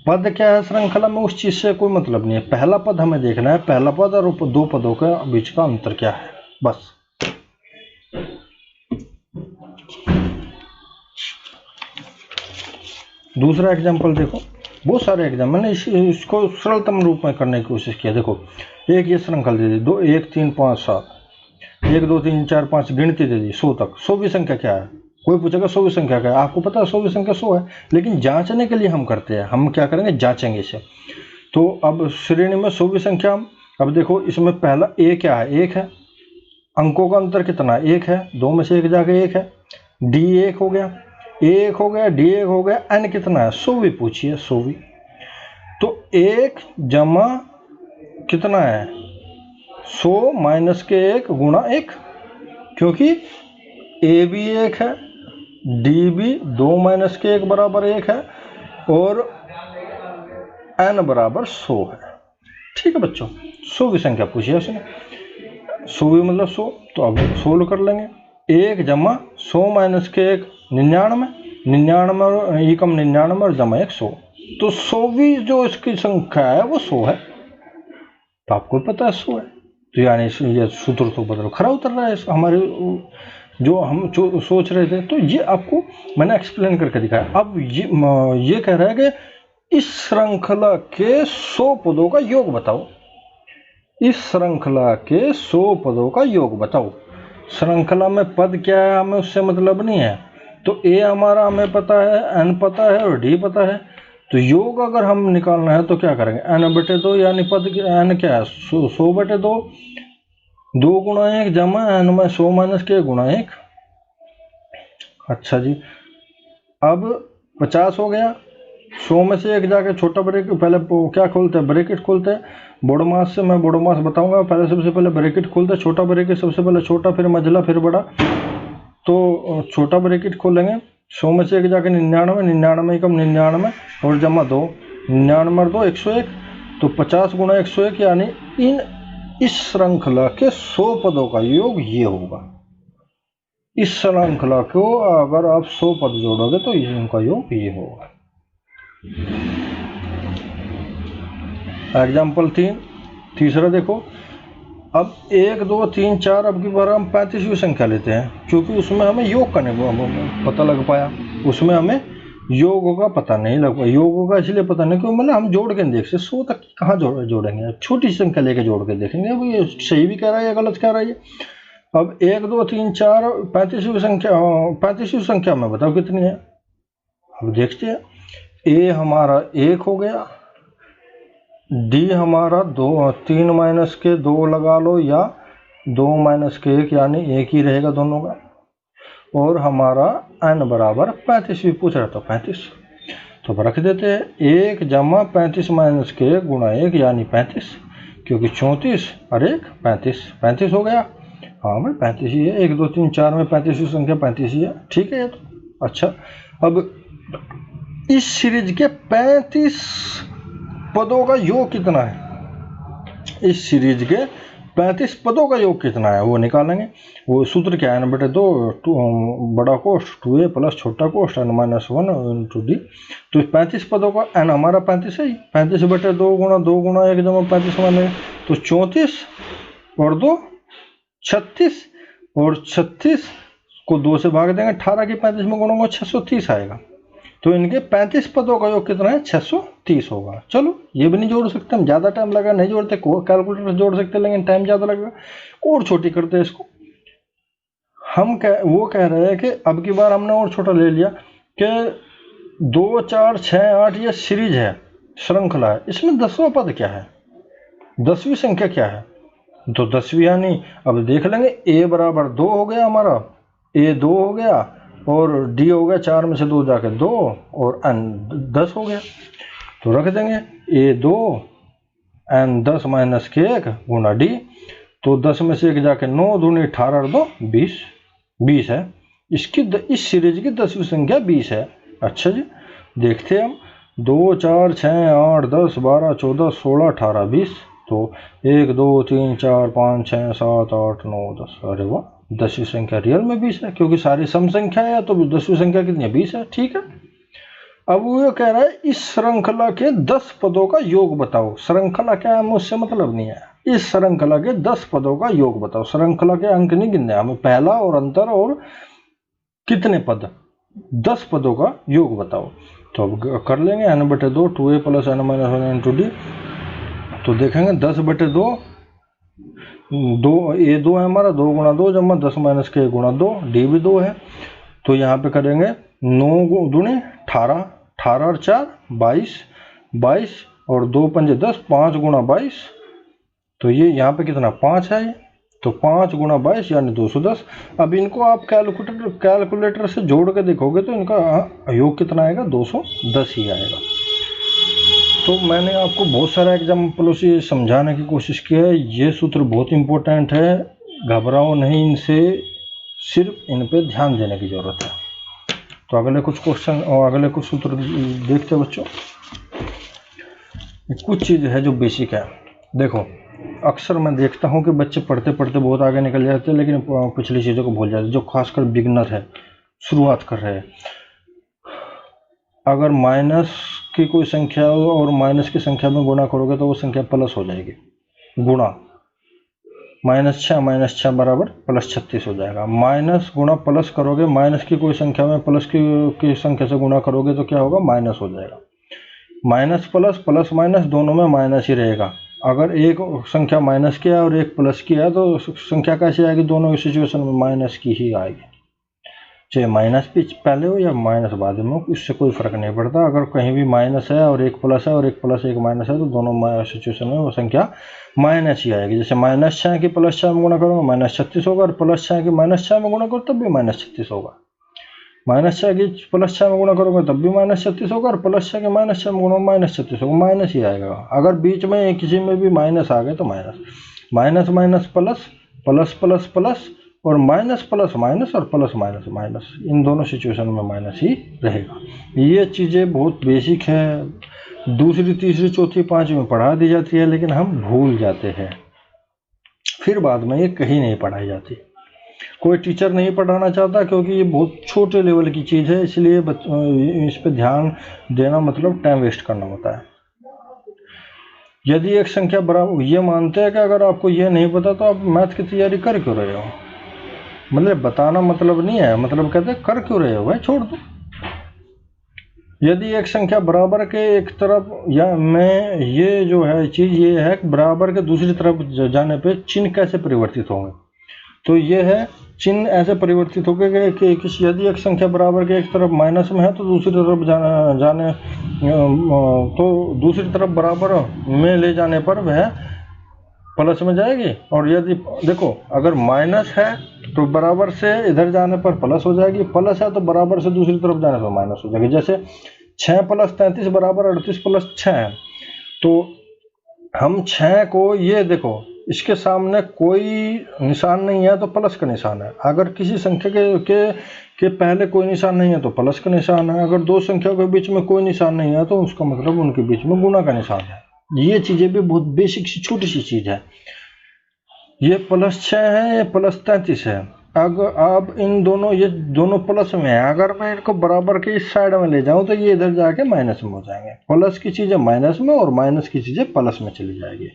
Speaker 1: पद क्या है श्रृंखला में, उस चीज से कोई मतलब नहीं है। पहला पद हमें देखना है, पहला पद और 2 पदों के बीच का अंतर क्या है, बस। दूसरा एग्जाम्पल देखो, बहुत सारे एग्जाम्पल मैंने इसको सरलतम रूप में करने की कोशिश किया। देखो एक ये श्रृंखला दे दी, 2 1 3 5 7, 1 2 3 4 5 गिनती दे दी 100 तक। 100वीं संख्या क्या है? कोई पूछेगा 100वीं संख्या क्या है, आपको पता है 100वीं संख्या 100 है, लेकिन जांचने के लिए हम करते हैं, हम क्या करेंगे जांचेंगे इसे। तो अब श्रेणी में 100वीं संख्या, अब देखो इसमें पहला a क्या है? 1 है। अंकों का अंतर कितना? 1 है, 2 में से 1 जाके 1 है। d 1 हो गया, a 1 हो गया, d 1 हो गया, n कितना है? 100वीं पूछिए, 100वीं। तो 1 जमा कितना है? 100 माइनस के 1 गुणा 1, क्योंकि ए भी 1 है, डी भी 2 माइनस के 1 बराबर 1 है और n बराबर 100 है। ठीक है बच्चों, 100 की संख्या पूछी है उसने, 100 भी मतलब 100, तो अब सोल्व कर लेंगे। 1 जमा 100 माइनस के 1 99, 99 और एकम 99 और जमा 1 100, तो 100वीं जो इसकी संख्या है वो 100 है, तो आपको पता है 100 है, तो यानी ये सूत्र तो बदलो खरा उतर रहा है हमारे जो हम सोच रहे थे। तो ये आपको मैंने एक्सप्लेन करके दिखाया। अब ये कह रहा है कि इस श्रृंखला के 100 पदों का योग बताओ, इस श्रृंखला के 100 पदों का योग बताओ। श्रृंखला में पद क्या है हमें उससे मतलब नहीं है, तो ए हमारा हमें पता है, एन पता है और डी पता है, तो योग अगर हम निकालना है तो क्या करेंगे, n/2 यानी पद n क्या है 100/2, 2 गुणा 1 जमा n में 100 माइनस के गुणा 1। अच्छा जी, अब 50 हो गया, 100 में से 1 जाके छोटा ब्रैकेट, पहले क्या खोलते हैं ब्रैकेट खोलते हैं, बोडोमास से मैं बोडोमास बताऊंगा, पहले सबसे पहले ब्रैकेट खोलते हैं, छोटा ब्रैकेट सबसे पहले छोटा फिर मझला फिर बड़ा, तो छोटा ब्रैकेट खोलेंगे, 100 में से 1 जाके 99, 99 कम 99 और जमा 2, 99 और 2 101, तो 50 गुणा 101 यानी इस श्रृंखला के 100 पदों का योग ये होगा। इस श्रृंखला को अगर आप 100 पद जोड़ोगे तो इनका योग ये होगा। एग्जाम्पल 3, तीसरा देखो, अब 1 2 3 4, अब की बार हम 35वीं संख्या लेते हैं, क्योंकि उसमें हमें योग का नहीं पता लग पाया, उसमें हमें योग का पता नहीं लग पाया। योग का इसलिए पता नहीं क्यों, मतलब हम जोड़ के नहीं देख सकते, 100 तक कहाँ जोड़ेंगे, छोटी संख्या लेके जोड़ के देखेंगे अब ये सही भी कह रहा है या गलत कह रहा है। अब 1 2 3 4 35वीं संख्या में बताओ कितनी है। अब देखते हैं, ए हमारा 1 हो गया, डी हमारा 2 3 माइनस के 2 लगा लो या 2 माइनस के 1 यानी 1 ही रहेगा दोनों का, और हमारा n बराबर 35 भी पूछ रहा था 35, तो रख देते हैं 1 जमा 35 माइनस के 1 गुणा 1 यानी 35, क्योंकि 34 और 1 35 हो गया। हाँ भाई 35 ही है, 1 2 3 4 में 35वीं संख्या 35 ही है, ठीक है ये तो। अच्छा, अब इस सीरीज के 35 पदों का योग कितना है, इस सीरीज के 35 पदों का योग कितना है वो निकालेंगे। वो सूत्र क्या है, n/2 बड़ा कोष्ठ 2a प्लस छोटा कोष्ठ n-1 इंटू डी, तो 35 पदों का n हमारा 35 है, 35/2 गुणा 2 गुणा 1 जमा 35 माने तो 34 और 2 36, और 36 को 2 से भाग देंगे, 18 की 35 में गुणोंगे 630 आएगा, तो इनके 35 पदों का योग कितना है 630 होगा। चलो ये भी नहीं जोड़ सकते हम, ज़्यादा टाइम लगा नहीं जोड़ते, कैलकुलेटर से जोड़ सकते लेकिन टाइम ज़्यादा लगेगा, और छोटी करते हैं इसको। हम वो कह रहे हैं कि अब की बार हमने और छोटा ले लिया कि 2 4 6 8 ये सीरीज है, श्रृंखला है, इसमें 10वां पद क्या है, 10वीं संख्या क्या है, तो 10वीं यानी अब देख लेंगे, a बराबर 2 हो गया हमारा, a 2 हो गया और d हो गया 4 में से 2 जाके 2 और n 10 हो गया, तो रख देंगे a 2 n 10 माइनस के 1 गुणा d, तो 10 में से 1 जाके 9 दूनी 18 और 2 20 है, इसकी इस सीरीज की 10वीं संख्या 20 है। अच्छा जी, देखते हैं हम, 2 4 6 8 10 12 14 16 18 20, तो 1 2 3 4 5 6 7 8 9 10, अरे वाह 10वीं संख्या रियल में 20 है, क्योंकि सारी सम संख्या है, तो 10वीं संख्या कितनी है 20 है, ठीक है। अब वो कह रहा है इस श्रृंखला के 10 पदों का योग बताओ। श्रृंखला क्या है मुझसे मतलब नहीं है, इस श्रृंखला के 10 पदों का योग बताओ। श्रृंखला के अंक नहीं गिनने हमें, पहला और अंतर और कितने पद, 10 पदों का योग बताओ। तो अब कर लेंगे n/2 2a plus n-1 into D, तो देखेंगे 10/2 a 2 है हमारा, 2 गुणा 2 जमा 10 माइनस के गुणा 2, डी भी 2 है, तो यहाँ पे करेंगे 9 दूनी 18, 18 और 4 22 और 2 पंजे 10, 5 गुणा 22, तो ये यहाँ पे कितना 5 है, तो 5 गुणा 22 यानी 210। अब इनको आप कैलकुलेटर से जोड़ के देखोगे तो इनका योग कितना आएगा 210 ही आएगा। तो मैंने आपको बहुत सारा एग्जाम्पलों से समझाने की कोशिश की है। ये सूत्र बहुत इंपॉर्टेंट है, घबराओ नहीं इनसे, सिर्फ इन पे ध्यान देने की ज़रूरत है। तो अगले कुछ क्वेश्चन और अगले कुछ सूत्र देखते हैं बच्चों। कुछ चीज़ है जो बेसिक है। देखो, अक्सर मैं देखता हूँ कि बच्चे पढ़ते पढ़ते बहुत आगे निकल जाते हैं, लेकिन पिछली चीज़ों को भूल जाते हैं। जो खासकर बिगनर है, शुरुआत कर रहे हैं, अगर माइनस की कोई संख्या हो और माइनस की संख्या में गुणा करोगे तो वो संख्या प्लस हो जाएगी। गुणा -6 बराबर +36 हो जाएगा। माइनस गुणा प्लस करोगे, माइनस की कोई संख्या में प्लस की संख्या से गुणा करोगे तो क्या होगा, माइनस हो जाएगा। माइनस प्लस, प्लस माइनस दोनों में माइनस ही रहेगा। अगर एक संख्या माइनस की है और एक प्लस की है तो संख्या कैसी आएगी, दोनों सिचुएशन में माइनस की ही आएगी। चाहे माइनस भी पहले हो या माइनस बाद में हो, इससे कोई फर्क नहीं पड़ता। अगर कहीं भी माइनस है और एक प्लस है और एक प्लस एक माइनस है तो दोनों सिचुएशन में वो संख्या माइनस ही आएगी। जैसे -6 की +6 में गुणा करोगे -36 होगा, और +6 की -6 में गुणा करो तब भी -36 होगा। -6 की +6 में गुणा करोगे तब भी -36 होगा, और +6 के -6 में गुणा -36 होगा, माइनस ही आएगा। अगर बीच में किसी में भी माइनस आ गए तो minus minus plus, plus plus plus, और माइनस प्लस माइनस, और प्लस माइनस माइनस, इन दोनों सिचुएशन में माइनस ही रहेगा। ये चीज़ें बहुत बेसिक है, दूसरी तीसरी चौथी पांचवी में पढ़ा दी जाती है, लेकिन हम भूल जाते हैं, फिर बाद में ये कहीं नहीं पढ़ाई जाती। कोई टीचर नहीं पढ़ाना चाहता क्योंकि ये बहुत छोटे लेवल की चीज़ है, इसलिए इस पर ध्यान देना मतलब टाइम वेस्ट करना होता है। यदि एक संख्या बराबर, ये मानते हैं कि अगर आपको ये नहीं पता तो आप मैथ की तैयारी कर क्यों रहे हो, मतलब बताना मतलब नहीं है, मतलब कहते हैं कर क्यों रहे हो भाई, छोड़ दो। यदि एक संख्या बराबर के एक तरफ या में, ये जो है चीज़ ये है कि बराबर के दूसरी तरफ जाने पे चिन्ह कैसे परिवर्तित होंगे, तो ये है चिन्ह ऐसे परिवर्तित हो गए कि यदि एक संख्या बराबर के एक तरफ माइनस में है तो दूसरी तरफ जाने तो दूसरी तरफ बराबर में ले जाने पर वह प्लस में जाएगी। और यदि देखो अगर माइनस है तो बराबर से इधर जाने पर प्लस हो जाएगी, प्लस है तो बराबर से दूसरी तरफ जाने पर माइनस हो जाएगी। जैसे 6 + 33 बराबर 38 + 6 है, तो हम 6 को, ये देखो इसके सामने कोई निशान नहीं है तो प्लस का निशान है। अगर किसी संख्या के पहले कोई निशान नहीं है तो प्लस का निशान है। अगर दो संख्याओं के बीच में कोई निशान नहीं है तो उसका मतलब उनके बीच में गुणा का निशान है। ये चीजें भी बहुत बेसिक सी छोटी सी चीज है। ये +6 है, ये +33 है। अगर अब इन दोनों, ये दोनों प्लस में है, अगर मैं इनको बराबर के इस साइड में ले जाऊं तो ये इधर जाके माइनस में हो जाएंगे। प्लस की चीजें माइनस में और माइनस की चीजें प्लस में चली जाएगी।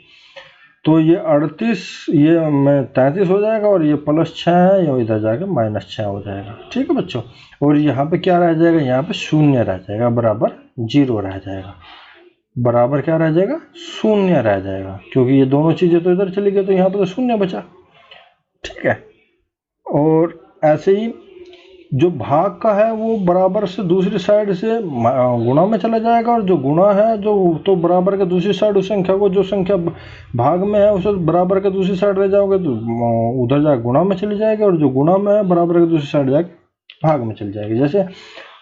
Speaker 1: तो ये 38 ये में 33 हो जाएगा, और ये +6 है, ये इधर जाके -6 हो जाएगा। ठीक है बच्चों, और यहाँ पे क्या रह जाएगा, यहाँ पे 0 रह जाएगा, बराबर 0 रह जाएगा। बराबर क्या रह जाएगा, 0 रह जाएगा, क्योंकि ये दोनों चीजें तो इधर चली गई तो यहाँ पे तो 0 बचा। ठीक है, और ऐसे ही जो भाग का है वो बराबर से दूसरी साइड से गुणा में चला जाएगा, और जो गुणा है जो तो बराबर के दूसरी साइड उस संख्या को, जो संख्या भाग में है उसे बराबर के दूसरी साइड ले जाओगे तो उधर जाकर गुणा में चली जाएगी, और जो गुणा में है बराबर के दूसरी साइड जाकर भाग में चली जाएगी। जैसे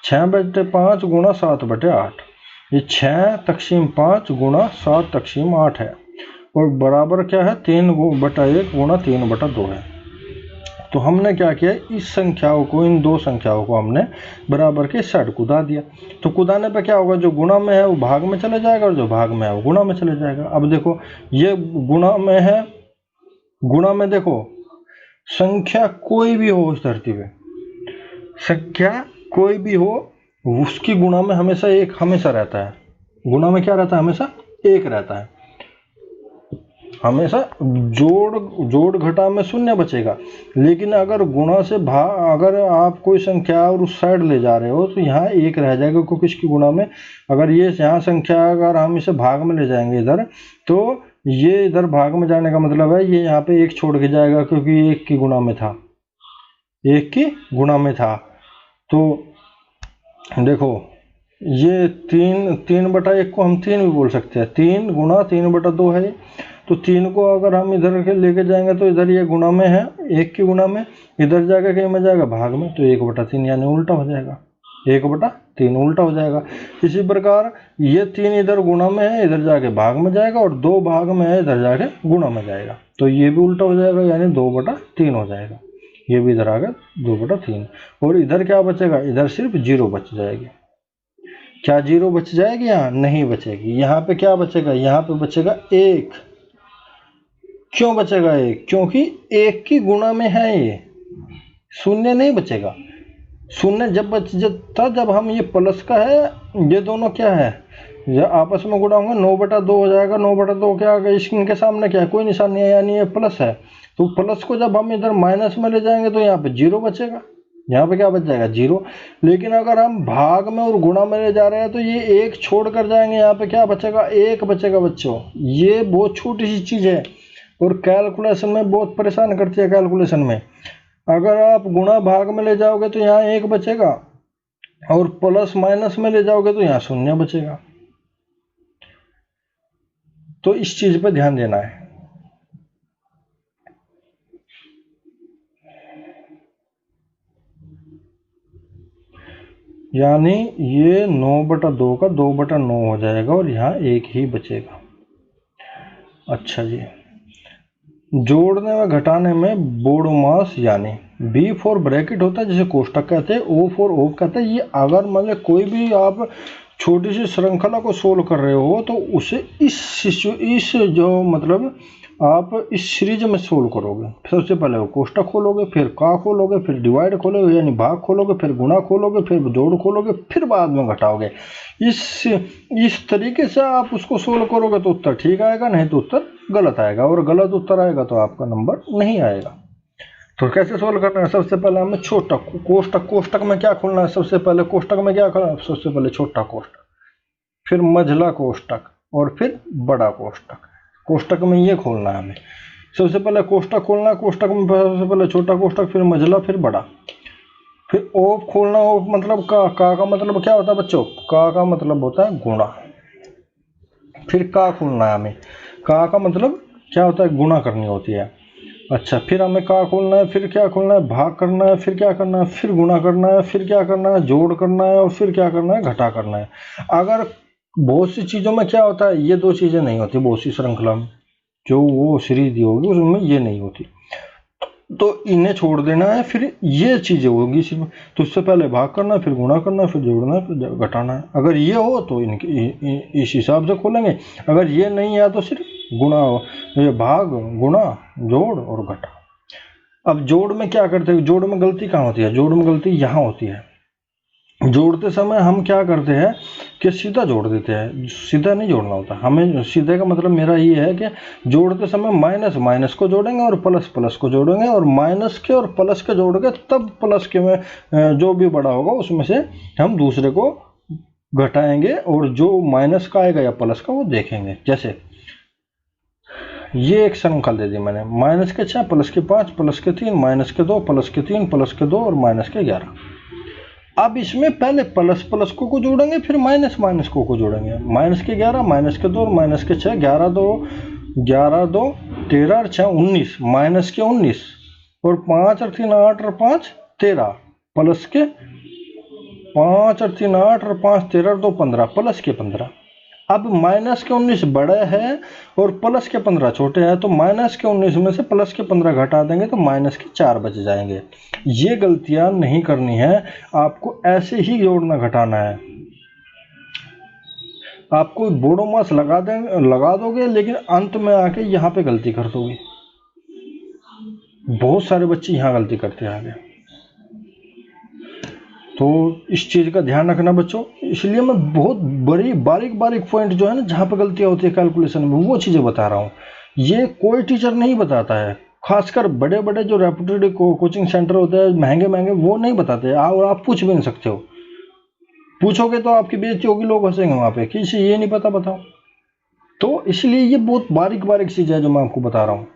Speaker 1: 6/5 गुणा 7/8, ये 6/5 गुणा 7/8 है, और बराबर क्या है 3/1 गुणा 3/2 है। तो हमने क्या किया, इस संख्याओं को, इन दो संख्याओं को हमने बराबर के साइड कुदा दिया। तो कुदाने पे क्या होगा, जो गुणा में है वो भाग में चले जाएगा, और जो भाग में है वो गुणा में चले जाएगा। अब देखो ये गुणा में है, गुणा में देखो संख्या कोई भी हो उस धरती पे, संख्या कोई भी हो उसकी गुणा में हमेशा एक हमेशा रहता है। गुणा में क्या रहता है, हमेशा एक रहता है। हमेशा जोड़ घटा में 0 बचेगा। लेकिन अगर गुणा से अगर आप कोई संख्या और उस साइड ले जा रहे हो तो यहाँ 1 रह जाएगा, क्योंकि इसकी गुणा में, अगर ये यहाँ संख्या अगर हम इसे भाग में ले जाएंगे इधर, तो ये इधर भाग में जाने का मतलब है ये यहाँ पे 1 छोड़ के जाएगा, क्योंकि 1 की गुणा में था, 1 की गुणा में था। तो देखो ये 3/1 को हम 3 भी बोल सकते हैं, 3 गुणा 3/2 है। तो 3 को अगर हम इधर के लेके जाएंगे तो इधर ये गुणा में है, 1 की गुणा में, इधर जाकर कहीं में जाएगा भाग में, तो 1/3 यानी उल्टा हो जाएगा। 1/3 उल्टा हो जाएगा। इसी प्रकार ये 3 इधर गुणा में है, इधर जाके भाग में जाएगा, और 2 भाग में है, इधर जाके गुणा में जाएगा, तो ये भी उल्टा हो जाएगा, यानी 2/3 हो जाएगा। ये भी इधर आ गया 2/3, और इधर क्या बचेगा, इधर सिर्फ 0 बच जाएगी। क्या 0 बच जाएगी? यहाँ नहीं बचेगी। यहाँ पे क्या बचेगा, यहाँ पे बचेगा 1। क्यों बचेगा 1? क्योंकि 1 की गुणा में है ये, शून्य नहीं बचेगा। शून्य जब था जब हम ये प्लस का है, ये दोनों क्या है, जब आपस में गुणा होंगे 9/2 हो जाएगा। 9/2 क्या आ गया, इनके सामने क्या है, कोई निशान नहीं है, यानी ये प्लस है। तो प्लस को जब हम इधर माइनस में ले जाएंगे तो यहाँ पे 0 बचेगा। यहाँ पे क्या बच जाएगा, 0। लेकिन अगर हम भाग में और गुणा में ले जा रहे हैं तो ये 1 छोड़ कर जाएंगे, यहाँ पे क्या बचेगा, 1 बचेगा बच्चों। ये बहुत छोटी सी चीज़ है और कैलकुलेशन में बहुत परेशान करती है। कैलकुलेशन में अगर आप गुणा भाग में ले जाओगे तो यहाँ 1 बचेगा, और प्लस माइनस में ले जाओगे तो यहाँ 0 बचेगा। तो इस चीज पर ध्यान देना है। यानी ये 9/2 का 2/9 हो जाएगा, और यहाँ 1 ही बचेगा। अच्छा जी, जोड़ने व घटाने में बोडोमास यानी बी फॉर ब्रैकेट होता है, जिसे कोष्टक कहते हैं, ओ फॉर ओप कहते हैं। ये अगर मतलब कोई भी आप छोटी सी श्रृंखला को सोल्व कर रहे हो तो उसे इस जो मतलब आप इस सीरीज में सोल्व करोगे। सबसे पहले वो कोष्टक खोलोगे, फिर का खोलोगे, फिर डिवाइड खोलोगे यानी भाग खोलोगे, फिर गुणा खोलोगे, फिर जोड़ खोलोगे, फिर बाद में घटाओगे। इस तरीके से आप उसको सोल्व करोगे तो उत्तर ठीक आएगा, नहीं तो उत्तर गलत आएगा, और गलत उत्तर आएगा तो आपका नंबर नहीं आएगा। तो कैसे सोल्व करना है, सबसे पहले हमें छोटा कोष्टक में क्या खोलना है, सबसे पहले कोष्टक में क्या खोलना है, सबसे पहले छोटा कोष्टक, फिर मझला कोष्टक, और फिर बड़ा कोष्टक। कोष्टक में ये खोलना है हमें। सबसे पहले कोष्टक खोलना है, कोष्टक में सबसे पहले छोटा कोष्टक, फिर मझला, फिर बड़ा, फिर ओप खोलना। ओप मतलब का मतलब क्या होता है बच्चों, का मतलब होता है गुणा। फिर का खोलना है हमें, का मतलब क्या होता है, गुणा करनी होती है। अच्छा, फिर हमें का खोलना है, फिर क्या खोलना है, भाग करना है, फिर क्या करना है, फिर गुणा करना है, फिर क्या करना है, जोड़ करना है, और फिर क्या करना है, घटा करना है। अगर बहुत सी चीज़ों में क्या होता है, ये 2 चीज़ें नहीं होती, बहुत सी श्रृंखला में जो वो सीरीज दी होगी उसमें ये नहीं होती, तो इन्हें छोड़ देना है, फिर ये चीज़ें होगी सिर्फ। तो उससे पहले भाग करना है, फिर गुणा करना है, फिर जोड़ना है, फिर घटाना है। अगर ये हो तो इनके इस हिसाब से खोलेंगे, अगर ये नहीं है तो सिर्फ गुणा, ये भाग, गुणा, जोड़ और घटा। अब जोड़ में क्या करते हैं, जोड़ में गलती कहाँ होती है, जोड़ में गलती यहाँ होती है। जोड़ते समय हम क्या करते हैं कि सीधा जोड़ देते हैं, सीधा नहीं जोड़ना होता हमें। सीधे का मतलब मेरा ये है कि जोड़ते समय माइनस माइनस को जोड़ेंगे और प्लस प्लस को जोड़ेंगे, और माइनस के और प्लस के जोड़ेंगे, तब प्लस के में जो भी बड़ा होगा उसमें से हम दूसरे को घटाएंगे, और जो माइनस का आएगा या प्लस का वो देखेंगे। जैसे ये एक श्रृंखला दे दी मैंने, माइनस के 6, प्लस के 5, प्लस के 3, माइनस के 2, प्लस के 3, प्लस के 2 और माइनस के 11। अब इसमें पहले प्लस प्लस को जोड़ेंगे, फिर माइनस माइनस को जोड़ेंगे। माइनस के 11, माइनस के 2 और माइनस के 6, 11 2 13 और 6 19, माइनस के 19, और 5 और 3 8 और 5 13, प्लस के 5 और 3 8 और 5 13 और 2 15, प्लस के 15। अब माइनस के 19 बड़े हैं और प्लस के 15 छोटे हैं, तो माइनस के 19 में से प्लस के 15 घटा देंगे तो माइनस के 4 बच जाएंगे। ये गलतियां नहीं करनी है, आपको ऐसे ही जोड़ना घटाना है। आपको बोडोमास लगा दोगे, लेकिन अंत में आके यहाँ पे गलती कर दोगे। बहुत सारे बच्चे यहाँ गलती करते हैं आगे, तो इस चीज़ का ध्यान रखना बच्चों। इसलिए मैं बहुत बारीक पॉइंट जो है ना, जहाँ पे गलतियाँ होती है कैलकुलेशन में, वो चीज़ें बता रहा हूँ। ये कोई टीचर नहीं बताता है, खासकर बड़े बड़े जो रेप्यूटेड कोचिंग सेंटर होते हैं महंगे, वो नहीं बताते। और आप पूछ भी नहीं सकते हो, पूछोगे तो आपकी बेइज्जती होगी, लोग हंसेंगे वहाँ पे, किसी ये नहीं पता बताओ। तो इसलिए ये बहुत बारीक चीज़ है जो मैं आपको बता रहा हूँ।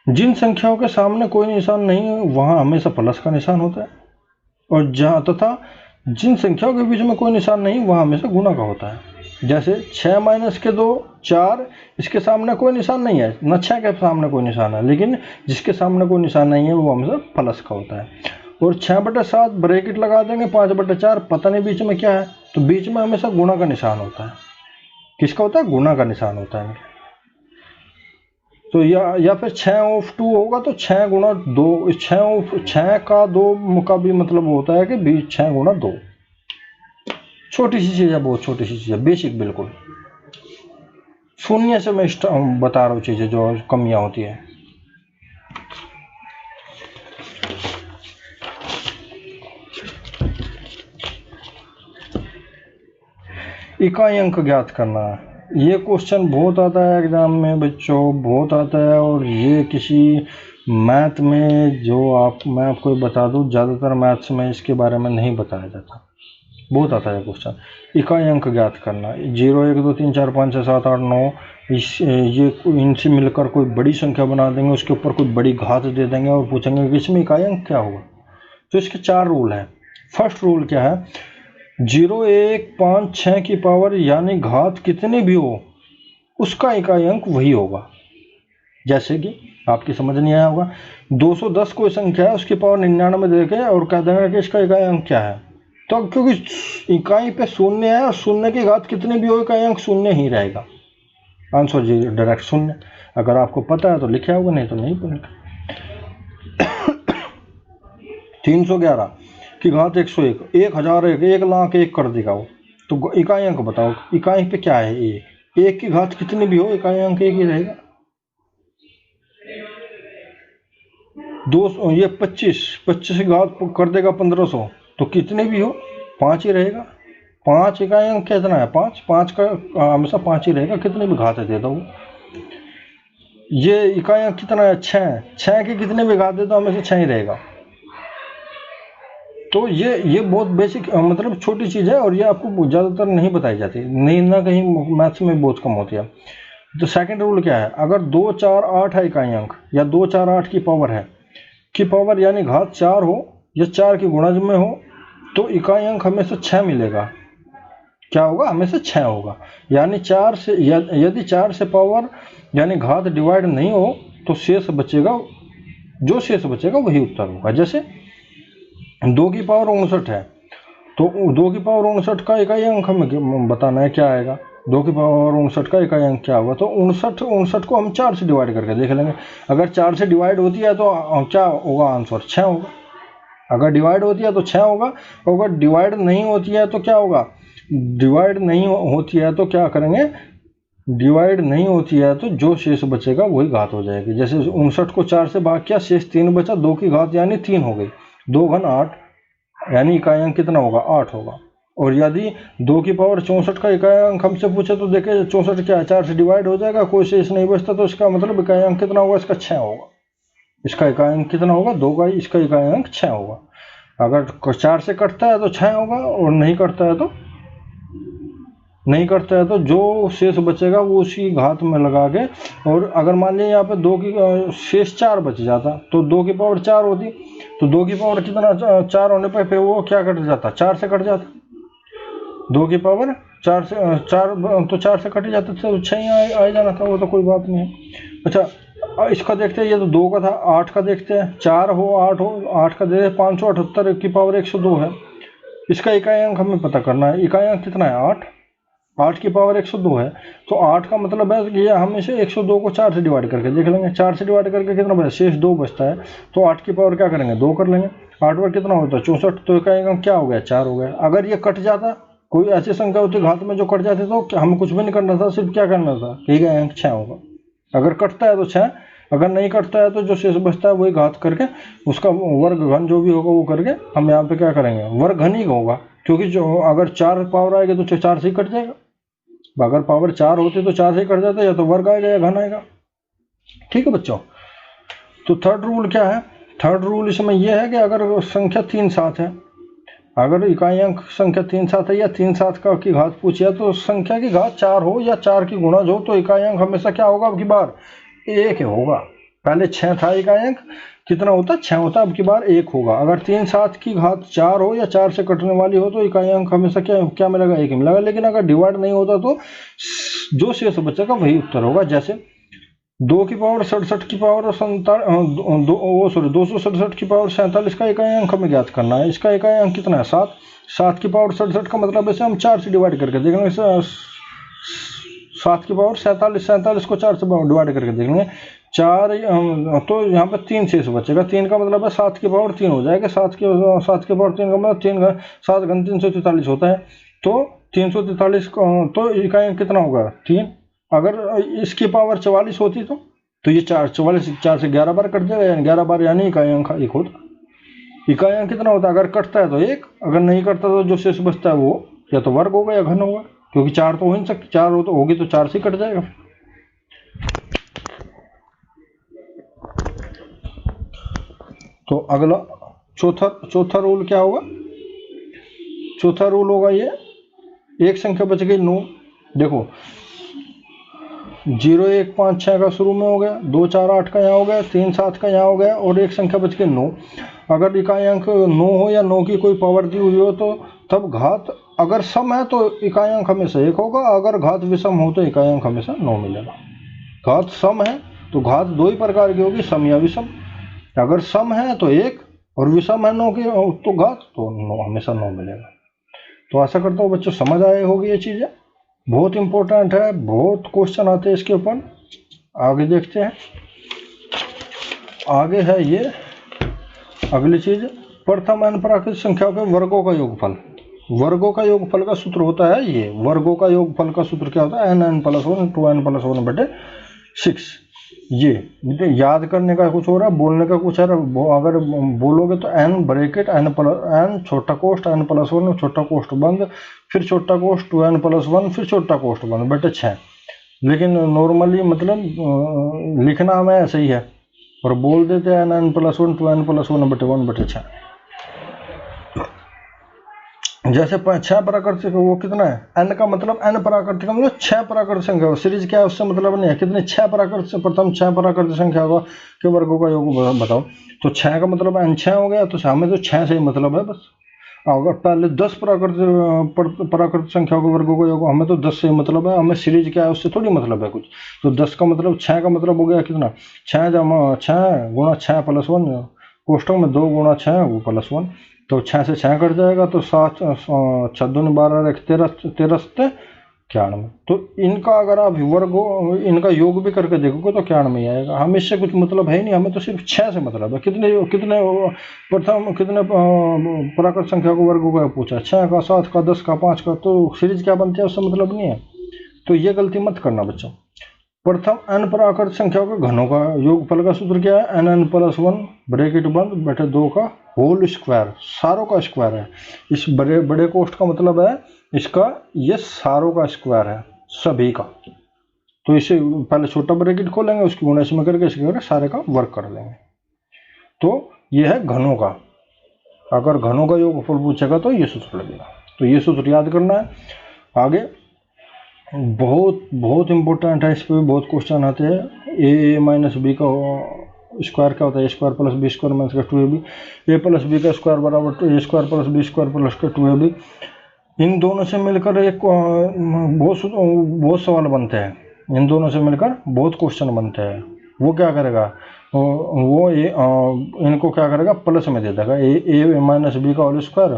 Speaker 1: जिन संख्याओं के सामने कोई निशान नहीं है वहाँ हमेशा प्लस का निशान होता है, और जहाँ तथा जिन संख्याओं के बीच में कोई निशान नहीं वहाँ हमेशा गुणा का होता है। जैसे 6 माइनस के 2 4, इसके सामने कोई निशान नहीं है, न 6 के सामने कोई निशान है, लेकिन जिसके सामने कोई निशान नहीं है वो हमेशा प्लस का होता है। और 6/7 ब्रैकेट लगा देंगे, 5/4 पता नहीं बीच में क्या है, तो बीच में हमेशा गुणा का निशान होता है। किसका होता है? गुणा का निशान होता है। तो या फिर 6/2 होगा तो 6 गुणा 2, 6 का 2 का भी मतलब होता है कि 6 गुणा 2। छोटी सी चीज है, बहुत छोटी सी चीज है, बेसिक बिल्कुल। शून्य से मैं बता रहा हूँ चीजें जो कमियां होती है। इकाई अंक ज्ञात करना, ये क्वेश्चन बहुत आता है एग्जाम में बच्चों, बहुत आता है। और ये किसी मैथ में मैं आपको बता दूं, ज़्यादातर मैथ्स में इसके बारे में नहीं बताया जाता, बहुत आता है क्वेश्चन। इकाई अंक ज्ञात करना, 0 1 2 3 4 5 6 7 8 9, ये इनसे मिलकर कोई बड़ी संख्या बना देंगे, उसके ऊपर कोई बड़ी घात दे देंगे और पूछेंगे कि इसमें इकाई अंक क्या होगा। तो इसके 4 रूल हैं। फर्स्ट रूल क्या है? 0 1 5 6 की पावर यानी घात कितनी भी हो उसका इकाई अंक वही होगा। जैसे कि आपकी समझ नहीं आया होगा, 210 कोई संख्या है, उसकी पावर 99 देके और कह देंगे कि इसका इकाई अंक क्या है, तो क्योंकि इकाई पे शून्य है और शून्य की घात कितनी भी हो इकाई अंक शून्य ही रहेगा। आंसर जी डायरेक्ट शून्य। अगर आपको पता है तो लिखे होगा, नहीं तो नहीं पढ़ेगा। 311 की घात 101, 1001, 1,00,000 कर देगा वो, तो इकाई अंक बताओ, इकाई पे क्या है? एक की घात कितनी भी हो इकाई अंक एक ही रहेगा। ये 25 की घात कर देगा 1500, तो कितने भी हो 5 ही रहेगा। 5 इकाई अंक कितना है? 5 का हमेशा 5 ही रहेगा, कितने भी घात दे दो। ये इकाई अंक कितना है? 6 की कितने भी घात दे दो हमेशा 6 ही रहेगा। तो ये बहुत बेसिक मतलब छोटी चीज़ है और ये आपको ज़्यादातर नहीं बताई जाती, नहीं ना कहीं मैथ्स में बहुत कम होती है। तो सेकंड रूल क्या है? अगर 2 4 8 है इकाई अंक या 2 4 8 की पावर है, की पावर यानी घात 4 हो या 4 की गुणज में हो, तो इकाई अंक हमेशा 6 मिलेगा। क्या होगा? हमेशा 6 होगा। यानी 4 से यदि 4 से पावर यानी घात डिवाइड नहीं हो तो शेष बचेगा, जो शेष बचेगा वही उत्तर होगा। जैसे 2 की पावर 59 है, तो 2 की पावर 59 का इकाई अंक हमें बताना है क्या आएगा। 2 की पावर 59 का इकाई अंक क्या होगा? तो 59 को हम 4 से डिवाइड करके देख लेंगे। अगर 4 से डिवाइड होती है तो क्या होगा? आंसर 6 होगा। अगर डिवाइड होती है तो 6 होगा, अगर डिवाइड नहीं होती है तो क्या होगा? डिवाइड नहीं होती है तो क्या करेंगे? डिवाइड नहीं होती है तो जो शेष बचेगा वही घात हो जाएगी। जैसे 59 को 4 से भाग किया, शेष 3 बचा, 2 की घात यानी 3 हो गई, 2 घन 8 यानी इकाई अंक कितना होगा? 8 होगा। और यदि 2 की पावर 64 का इकाई अंक हमसे पूछे तो देखे 64 क्या है? 4 से डिवाइड हो जाएगा, कोई शेष नहीं बचता, तो इसका मतलब इकाई अंक कितना होगा? इसका 6 होगा। इसका इकाई अंक कितना होगा? 2 का, इसका इकाई अंक 6 होगा। अगर 4 से कटता है तो 6 होगा और नहीं कटता है तो जो शेष बचेगा वो उसी घात में लगा के, और अगर मान लीजिए यहाँ पे 2 की शेष 4 बच जाता तो 2 की पावर 4 होती, तो 2 की पावर कितना 4 होने पर फिर वो क्या कट जाता? 4 से कट जाता। 2 की पावर 4 से 4 तो 4 से कट जाता तो 6 ही आ जाना था, वो तो कोई बात नहीं है। अच्छा इसका देखते हैं, ये तो 2 का था, 8 का देखते हैं। 4 हो 8 हो, 8 का दे 578 की पावर 102 है। इसका इकाई अंक हमें पता करना है। इकाई अंक कितना है? 8 की पावर 102 है, तो 8 का मतलब है कि हम इसे 102 को 4 से डिवाइड करके देख लेंगे। 4 से डिवाइड करके कितना बचा? शेष 2 बचता है, तो 8 की पावर क्या करेंगे? 2 कर लेंगे। 8 बार कितना होता है? 64, तो इकाई अंक क्या हो गया? 4 हो गया। अगर ये कट जाता, कोई ऐसी संख्या होती घात में जो कट जाती, तो हमें कुछ भी नहीं करना था, सिर्फ क्या करना था? इकाई अंक 6 होगा। अगर कटता है तो 6, अगर नहीं कटता है तो जो शेष बचता है वही घात करके उसका वर्ग घन जो भी होगा वो करके हम यहाँ पे क्या करेंगे? वर्ग घन ही होगा, क्योंकि जो अगर 4 पावर आएगी तो 4 से ही कट जाएगा। अगर पावर 4 होती तो 4 से कट जाता, या तो वर्ग आएगा या घन आएगा। ठीक है बच्चों, तो थर्ड रूल क्या है? थर्ड रूल इसमें यह है कि अगर संख्या 3 7 है, अगर इकाई अंक संख्या 3 7 है या 3 7 का की घात पूछी है, तो संख्या की घात 4 हो या 4 की गुणज हो, तो इकाई अंक हमेशा क्या होगा? अब की बार 1 होगा। पहले 6 था इकाई अंक, कितना होता? 6 होता, अब की बार 1 होगा। अगर 3 7 की घात 4 हो या 4 से कटने वाली हो, तो इकाई अंक हमेशा क्या मिलेगा? 1 मिलेगा। लेकिन अगर डिवाइड नहीं होता तो जो शेष बचेगा वही उत्तर होगा। जैसे 2 की पावर 67 की पावर 267 की पावर 47 का इकाई अंक हमें ज्ञात करना है। इसका इकाई अंक कितना है? 7। 7 की पावर 67 का मतलब ऐसे हम 4 से डिवाइड करके देखेंगे। 7 की पावर 47, 47 को 4 से डिवाइड करके देखेंगे। 4 तो यहाँ पे 3 शेष बचेगा। 3 का मतलब है 7 की पावर 3 हो जाएगा। 7 की पावर 3 का मतलब 3 7 घन 343 होता है। तो 343 तो इकाई अंक कितना होगा? 3। अगर इसकी पावर 44 होती तो ये 4 से 11 बार कट जाएगा, यानी 11 बार, यानी इकाई अंक 1 होता। इकाई अंक कितना होता है? अगर कटता है तो 1, अगर नहीं कटता तो जो शेष बचता है वो या तो वर्ग होगा या घन होगा, क्योंकि 4 तो हो नहीं सकती। 4 हो तो होगी तो 4 से कट जाएगा। तो अगला चौथा रूल क्या होगा? चौथा रूल होगा ये, एक संख्या बच गई 9। देखो 0 1 5 6 का शुरू में हो गया, 2 4 8 का यहाँ हो गया, 3 7 का यहाँ हो गया, और एक संख्या बच गई 9। अगर इकाई अंक 9 हो या 9 की कोई पावर दी हुई हो तो तब घात अगर सम है तो इकाई अंक हमेशा 1 होगा, अगर घात विषम हो तो इकाई अंक हमेशा 9 मिलेगा। घात सम है तो घात 2 ही प्रकार की होगी, सम या विषम। अगर सम है तो 1 और विषम है 9 की तो घात तो 9 हमेशा 9 मिलेगा। तो आशा करता हूँ बच्चों समझ आए होगी ये चीज़ें। बहुत इंपॉर्टेंट है, बहुत क्वेश्चन आते हैं इसके ऊपर। आगे देखते हैं। आगे है ये अगली चीज, प्रथम n प्राकृतिक संख्याओं के वर्गों का योगफल। वर्गों का योगफल का सूत्र होता है ये। वर्गों का योगफल का सूत्र क्या होता है? n + 1 2n+1/6। ये याद करने का कुछ हो रहा है, बोलने का कुछ है। अगर बोलोगे तो n ब्रैकेट n छोटा कोष्ठ n+1 छोटा कोष्ठ बंद, फिर छोटा कोष्ठ 2n+1 फिर छोटा कोष्ठ बंद बटे 6। लेकिन नॉर्मली मतलब लिखना हमें ऐसे ही है और बोल देते हैं n+1 2n+1/1/6। जैसे 6 प्राकृतिक, वो कितना है? n का मतलब n प्राकृतिक मतलब 6 प्राकृतिक संख्या। सीरीज क्या है उससे मतलब नहीं है, कितने 6 प्राकृतिक, प्रथम 6 प्राकृतिक संख्या के वर्गों का योग बताओ। तो 6 का मतलब n 6 हो गया, तो हमें तो 6 से ही मतलब है बस। अगर पहले 10 प्राकृतिक संख्याओं के वर्गों का योग, हमें तो 10 से ही मतलब है, हमें सीरीज क्या है उससे थोड़ी मतलब है कुछ। तो 10 का मतलब 6 का मतलब हो गया कितना? 6 गुणा 6 + 1, कोष्ठक में 2 गुणा 6 वो +1, तो 6 से 6 कट जाएगा। तो 7 6 दूनी 12 13 91। तो इनका अगर आप वर्ग इनका योग भी करके देखोगे तो 91 ही आएगा। हमें इससे कुछ मतलब है ही नहीं, हमें तो सिर्फ 6 से मतलब है। कितने प्रथम कितने प्राकृतिक संख्या को वर्गों का पूछा? 6 का, 7 का, 10 का, 5 का। तो सीरीज क्या बनती है उससे मतलब नहीं है। तो ये गलती मत करना बच्चों। प्रथम n प्राकृतिक संख्याओं के घनों का योगफल का सूत्र क्या है? n+1 ब्रैकेट बंद बटे 2 का होल स्क्वायर, सारों का स्क्वायर है। इस बड़े कोष्ठ का मतलब है इसका, ये सारों का स्क्वायर है, सभी का। तो इसे पहले छोटा ब्रैकेट खोलेंगे, उसकी गुणा इसमें करके इसके सारे का वर्ग कर लेंगे। तो ये है घनों का। अगर घनों का योगफल पूछेगा तो ये सूत्र लगेगा। तो ये सूत्र याद करना है। आगे बहुत इंपॉर्टेंट है, इस पर भी बहुत क्वेश्चन आते हैं। a - b का स्क्वायर क्या होता है? a² + b² - 2ab। a + b का स्क्वायर बराबर a² + b² + 2ab। इन दोनों से मिलकर एक बहुत सवाल बनते हैं। इन दोनों से मिलकर बहुत क्वेश्चन बनते हैं। वो क्या करेगा? वो इनको क्या करेगा? प्लस में दे देगा, a - b का whole square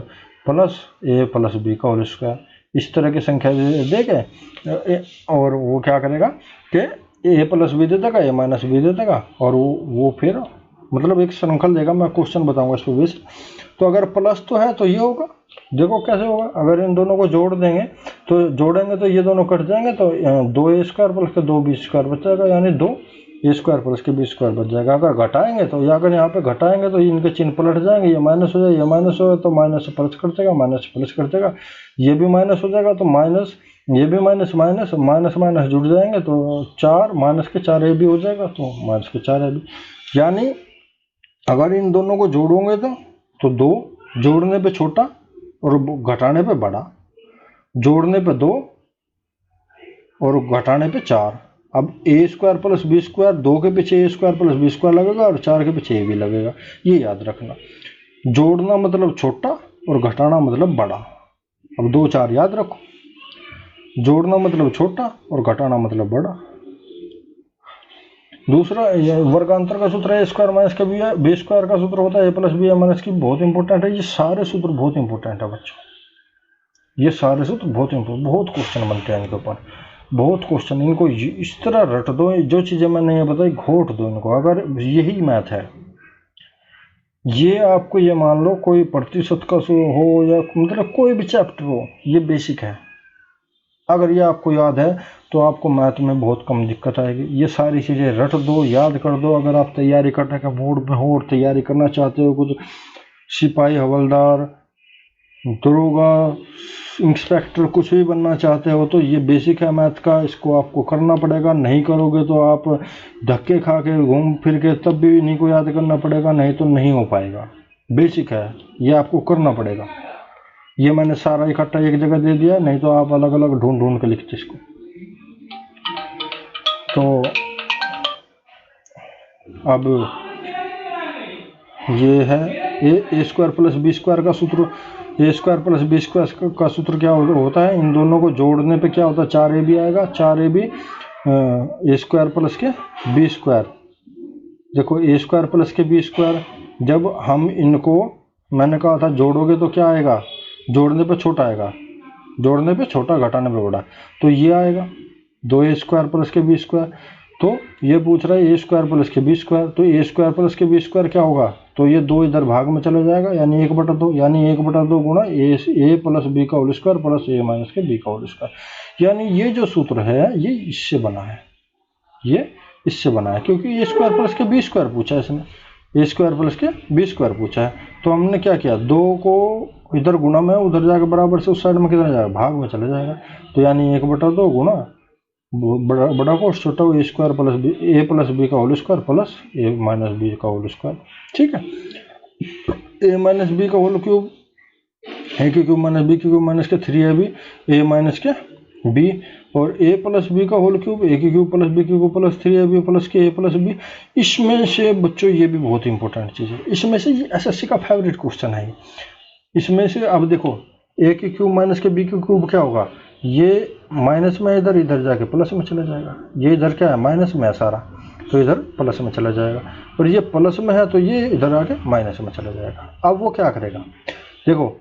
Speaker 1: plus a + b का होल स्क्वायर। इस तरह की संख्या दे के और वो क्या करेगा कि a + b दे देगा, a - b दे देगा, और वो फिर मतलब एक श्रृंखल देगा। मैं क्वेश्चन बताऊंगा इस पर बेस। तो अगर प्लस तो है तो ये होगा। देखो कैसे होगा। अगर इन दोनों को जोड़ेंगे तो ये दोनों कट जाएंगे, तो 2a² + 2b² बच जाएगा, यानी 2a² + b² बच जाएगा। अगर घटाएंगे तो अगर यहाँ पे घटाएंगे तो इनके चिन्ह पलट जाएंगे, ये माइनस हो जाएगा, ये माइनस हो जाएगा तो माइनस प्लस कर जाएगा, माइनस प्लस कर जाएगा, ये भी माइनस हो जाएगा तो माइनस, ये भी माइनस माइनस माइनस माइनस जुड़ जाएंगे तो 4 माइनस के 4 ab हो जाएगा, तो माइनस के 4 ab। यानी अगर इन दोनों को जोड़ोगे तो 2 जोड़ने पे छोटा और घटाने पे बड़ा, जोड़ने पे 2 और घटाने पे 4। अब a² + b², 2 के पीछे a² + b² लगेगा और 4 के पीछे a भी लगेगा। ये याद रखना। जोड़ना मतलब छोटा और घटाना मतलब बड़ा। अब 2 4 याद रखो। जोड़ना मतलब छोटा और घटाना मतलब बड़ा। दूसरा वर्गांतर का सूत्र है ए स्क्वायर माइनस का बी है, बी स्क्वायर का सूत्र होता है ए प्लस बी माइनस की, बहुत इंपॉर्टेंट है। ये सारे सूत्र बहुत इंपॉर्टेंट है बच्चों, ये सारे सूत्र बहुत इंपॉर्टेंट, बहुत क्वेश्चन बनते हैं इनके ऊपर, बहुत क्वेश्चन। इनको इस तरह रट दो, जो चीज़ें मैंने ये बताई घोट दो इनको। अगर यही मैथ है, ये आपको ये मान लो कोई प्रतिशत का हो या मतलब कोई भी चैप्टर हो, ये बेसिक है। अगर ये आपको याद है तो आपको मैथ में बहुत कम दिक्कत आएगी। ये सारी चीज़ें रट दो, याद कर दो। अगर आप तैयारी करने का मूड में हो और तैयारी करना चाहते हो, कुछ सिपाही, हवलदार, दरोगा, इंस्पेक्टर कुछ भी बनना चाहते हो, तो ये बेसिक है मैथ का, इसको आपको करना पड़ेगा। नहीं करोगे तो आप धक्के खा के घूम फिर के तब भी इन्हीं को याद करना पड़ेगा, नहीं तो नहीं हो पाएगा। बेसिक है, ये आपको करना पड़ेगा। ये मैंने सारा इकट्ठा एक जगह दे दिया, नहीं तो आप अलग अलग ढूंढ ढूंढ के लिखते इसको। तो अब ये है ए स्क्वायर प्लस बी स्क्वायर का सूत्र। ए स्क्वायर प्लस बी स्क्वायर का सूत्र क्या होता है? इन दोनों को जोड़ने पे क्या होता है? 4ab आएगा। 4ab ए स्क्वायर प्लस के बी स्क्वायर। देखो ए स्क्वायर प्लस के बी स्क्वायर, जब हम इनको मैंने कहा था जोड़ोगे तो क्या आएगा? जोड़ने पे छोटा आएगा, जोड़ने पे छोटा, घटाने पे बड़ा, तो ये आएगा 2a स्क्वायर प्लस के बी स्क्वायर। तो ये पूछ रहा है ए स्क्वायर प्लस के बी स्क्वायर, तो ए स्क्वायर प्लस के बी स्क्वायर क्या होगा? तो ये 2 इधर भाग में चला जाएगा, यानी 1/2, यानी 1/2 गुणा ए प्लस बी का होल स्क्वायर प्लस ए माइनस के बी का होल स्क्वायर। यानी ये जो सूत्र है ये इससे बना है, ये इससे बना है, क्योंकि ए स्क्वायर प्लस के बी स्क्वायर पूछा है इसने, ए स्क्वायर प्लस के बी स्क्वायर पूछा है। तो हमने क्या किया? 2 को इधर गुणा में, उधर जाकर बराबर से उस साइड में कितना जाएगा? भाग में चला जाएगा। तो यानी 1/2 गुणा बड़ा को छोटा ए स्क्वायर प्लस बी, ए प्लस बी का होल स्क्वायर प्लस ए माइनस बी का होल स्क्वायर। ठीक है, ए माइनस बी का होल क्यूब, ए की क्यूब माइनस बी की क्यूब माइनस के 3ab ए माइनस के बी, और ए प्लस बी का होल क्यूब, ए की क्यूब प्लस बी की क्यूब प्लस 3ab प्लस के ए प्लस बी। इसमें से बच्चों ये भी बहुत इंपॉर्टेंट चीज़ है, इसमें से ये एसएससी का फेवरेट क्वेश्चन है। इसमें से अब देखो ए की क्यूब माइनस के बी की क्यूब क्या होगा? ये माइनस में इधर, इधर जाके प्लस में चला जाएगा। ये इधर क्या है? माइनस में है सारा, तो इधर प्लस में चला जाएगा, और ये प्लस में है तो ये इधर आके माइनस में चला जाएगा। अब वो क्या करेगा? देखो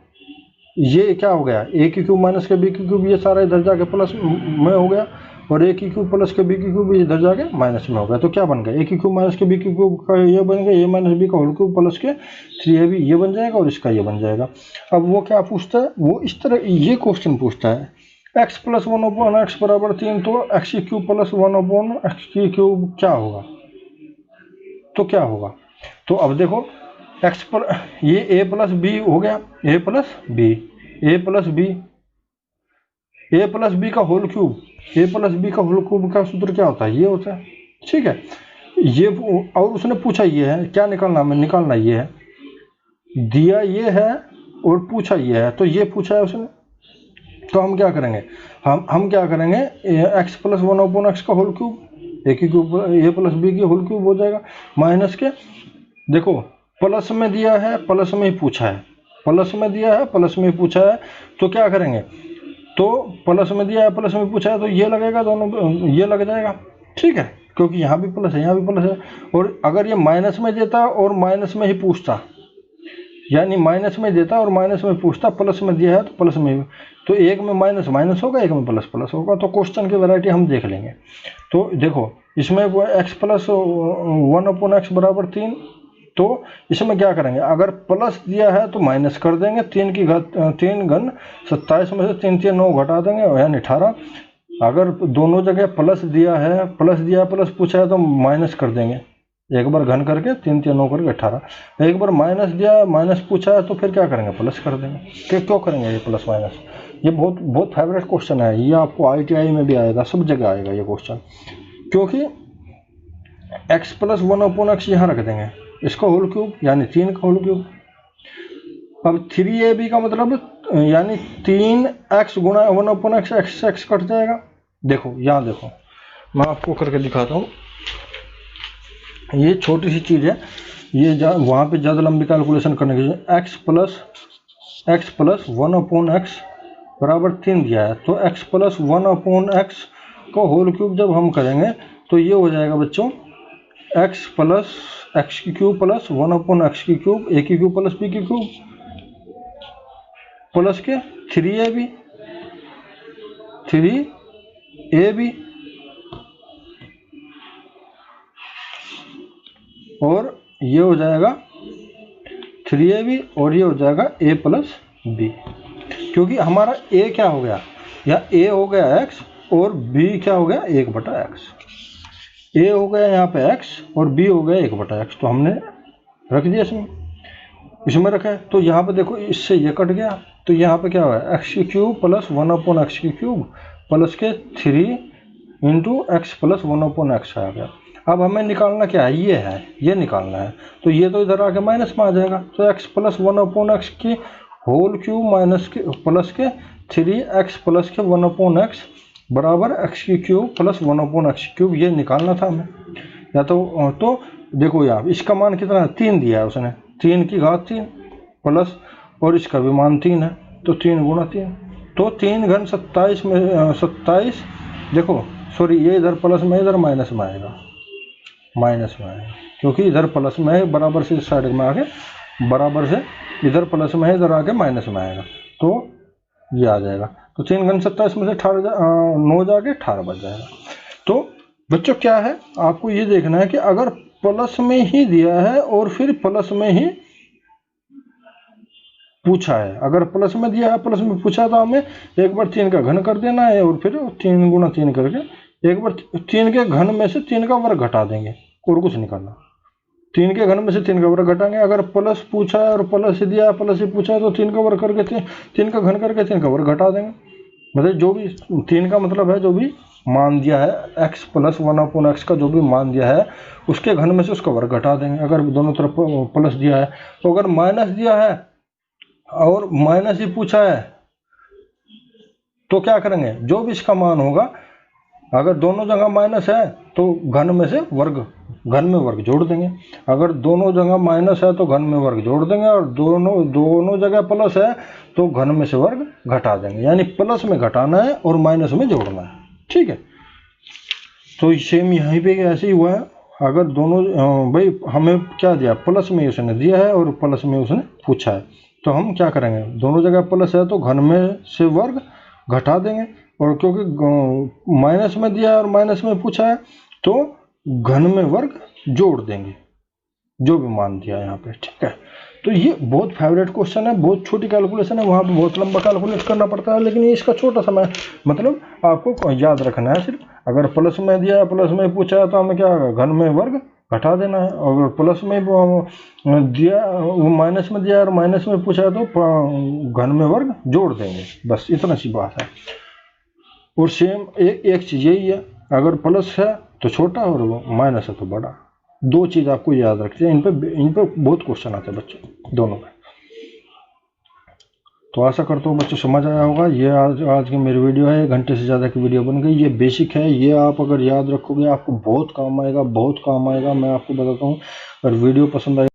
Speaker 1: ये क्या हो गया? ए की क्यूब माइनस के बी की क्यूब, ये सारा इधर जाके प्लस में हो गया, और ए की क्यूब प्लस के बी की क्यूब इधर जाके माइनस में हो गया। तो क्या बन गया? ए की क्यूब माइनस के बी की क्यूब का ये बन गया ए माइनस बी का होल क्यूब प्लस के 3ab, ये बन जाएगा, और इसका ये बन जाएगा। अब वो क्या पूछता है? वो इस तरह ये क्वेश्चन पूछता है x प्लस 1/x बराबर 3, तो x की क्यूब प्लस 1/x की क्यूब क्या होगा? तो क्या होगा? तो अब देखो x पर ये a प्लस बी हो गया, a plus B, a plus B, a plus B का whole cube, a plus B का होल क्यूब का सूत्र क्या होता है? ये होता है। ठीक है, ये और उसने पूछा ये है, क्या निकालना? हमें निकालना ये है, दिया ये है और पूछा ये है, तो ये पूछा है उसने, तो हम क्या करेंगे? हम क्या करेंगे? x प्लस 1/x का होल क्यूब, ए की क्यूब ए प्लस बी की होल क्यूब हो जाएगा, माइनस के, देखो प्लस में दिया है, प्लस में ही पूछा है, प्लस में दिया है, प्लस में ही पूछा है, तो क्या करेंगे? तो प्लस में दिया है, प्लस में पूछा है, तो ये लगेगा, दोनों ये लग जाएगा। ठीक है, क्योंकि यहाँ भी प्लस है, यहाँ भी प्लस है। और अगर ये माइनस में देता और माइनस में ही पूछता, यानी माइनस में देता और माइनस में पूछता, प्लस में दिया है तो प्लस में, तो एक में माइनस माइनस होगा, एक में प्लस प्लस होगा। तो क्वेश्चन की वैरायटी हम देख लेंगे। तो देखो इसमें x प्लस 1/x बराबर 3, तो इसमें क्या करेंगे? अगर प्लस दिया है तो माइनस कर देंगे, 3 घन 27 में से 3 3 9 घटा देंगे, यानी 18। अगर दोनों जगह प्लस दिया है, प्लस पूछा है तो माइनस कर देंगे, एक बार घन करके 3 3 9 करके 18। एक बार माइनस दिया, माइनस पूछा है, तो फिर क्या करेंगे? प्लस कर देंगे। क्यों करेंगे ये प्लस माइनस? ये बहुत फेवरेट क्वेश्चन है, ये आपको ITI में भी आएगा, सब जगह आएगा ये क्वेश्चन, क्योंकि x प्लस 1/x यहाँ रख देंगे, इसका होल क्यूब यानी 3 का होल क्यूब। अब 3ab का मतलब यानी 3x गुणा 1/x, x कट जाएगा। देखो यहाँ देखो, मैं आपको करके दिखाता हूँ, ये छोटी सी चीज़ है, ये वहाँ पे ज़्यादा लंबी कैलकुलेशन करने के लिए x प्लस 1/x बराबर 3 दिया है, तो x प्लस 1/x का होल क्यूब जब हम करेंगे तो ये हो जाएगा बच्चों एक्स प्लस एक्स की क्यूब प्लस 1/x की क्यूब ए की क्यूब प्लस बी की क्यूब प्लस के 3ab और ये हो जाएगा 3ab और ये हो जाएगा a प्लस बी, क्योंकि हमारा a क्या हो गया, या a हो गया x और b क्या हो गया 1/x। a हो गया यहाँ पे x और b हो गया 1/x, तो हमने रख दिया इसमें रखा है। तो यहाँ पे देखो इससे ये कट गया, तो यहाँ पे क्या हुआ x की क्यूब प्लस 1/x की क्यूब प्लस के 3 इंटू एक्स प्लस 1/x आ गया। अब हमें निकालना क्या है, ये निकालना है, तो ये तो इधर आके माइनस में आ जाएगा, तो x प्लस 1/x की होल क्यूब माइनस के प्लस के 3x प्लस के 1/x बराबर x की क्यूब प्लस 1/x क्यूब, ये निकालना था हमें। या तो देखो यार इसका मान कितना है, 3 दिया है उसने, 3 की घात 3 प्लस और इसका भी मान 3 है, तो 3 गुणा 3, तो 3 घन 27 में 27, देखो सॉरी ये इधर प्लस में इधर माइनस में आएगा, क्योंकि इधर प्लस में है, बराबर से इस साइड में आके बराबर से इधर प्लस में है, इधर आके माइनस में आएगा, तो ये आ जाएगा। तो 3 घन 27 में से 9 जाके 18 बच जाएगा। तो बच्चों क्या है, आपको ये देखना है कि अगर प्लस में ही दिया है और फिर प्लस में ही पूछा है, अगर प्लस में दिया है प्लस में पूछा तो हमें एक बार 3 का घन कर देना है और फिर 3 गुणा 3 करके एक बार 3 के घन में से 3 का वर्ग घटा देंगे और कुछ नहीं करना। 3 के घन में से 3 का वर्ग घटाएंगे, अगर प्लस पूछा है और प्लस ही दिया है प्लस ही पूछा है तो 3 का वर्ग करके 3 का घन करके 3 का वर्ग घटा देंगे। मतलब जो भी 3 का मतलब है जो भी मान दिया है x प्लस 1/x का जो भी मान दिया है उसके घन में से उसका वर्ग घटा देंगे। अगर दोनों तरफ प्लस दिया है, तो अगर माइनस दिया है और माइनस ही पूछा है तो क्या करेंगे, जो भी इसका मान होगा, अगर दोनों जगह माइनस है तो घन में से घन में वर्ग जोड़ देंगे, अगर दोनों जगह माइनस है तो घन में वर्ग जोड़ देंगे, और दोनों जगह प्लस है तो घन में से वर्ग घटा देंगे। यानी प्लस में घटाना है और माइनस में जोड़ना है, ठीक है। तो सेम यहाँ पे ऐसे ही हुआ है, अगर दोनों भाई हमें क्या दिया, प्लस में उसने दिया है और प्लस में उसने पूछा है, तो हम क्या करेंगे, दोनों जगह प्लस है तो घन में से वर्ग घटा देंगे, और क्योंकि माइनस में दिया है और माइनस में पूछा है तो घन में वर्ग जोड़ देंगे जो भी मान दिया है यहाँ पे, ठीक है। तो ये बहुत फेवरेट क्वेश्चन है, बहुत छोटी कैलकुलेशन है, वहाँ पे बहुत लंबा कैलकुलेट करना पड़ता है, लेकिन ये इसका छोटा समय मतलब आपको याद रखना है सिर्फ। अगर प्लस में दिया है प्लस में पूछा है तो हमें क्या घन में वर्ग घटा देना है, अगर प्लस में दिया वो माइनस में दिया और माइनस में पूछा है तो घन में वर्ग जोड़ देंगे, बस इतना सी बात है। और सेम एक चीज़ यही है, अगर प्लस है तो छोटा और माइनस है तो बड़ा, 2 चीज़ आपको याद रखते हैं, इन पे बहुत क्वेश्चन आते हैं बच्चों दोनों में। तो आशा करता हूँ बच्चों समझ आया होगा। ये आज की मेरी वीडियो है, 1 घंटे से ज़्यादा की वीडियो बन गई। ये बेसिक है, ये आप अगर याद रखोगे आपको बहुत काम आएगा, मैं आपको बताता हूँ। अगर वीडियो पसंद आए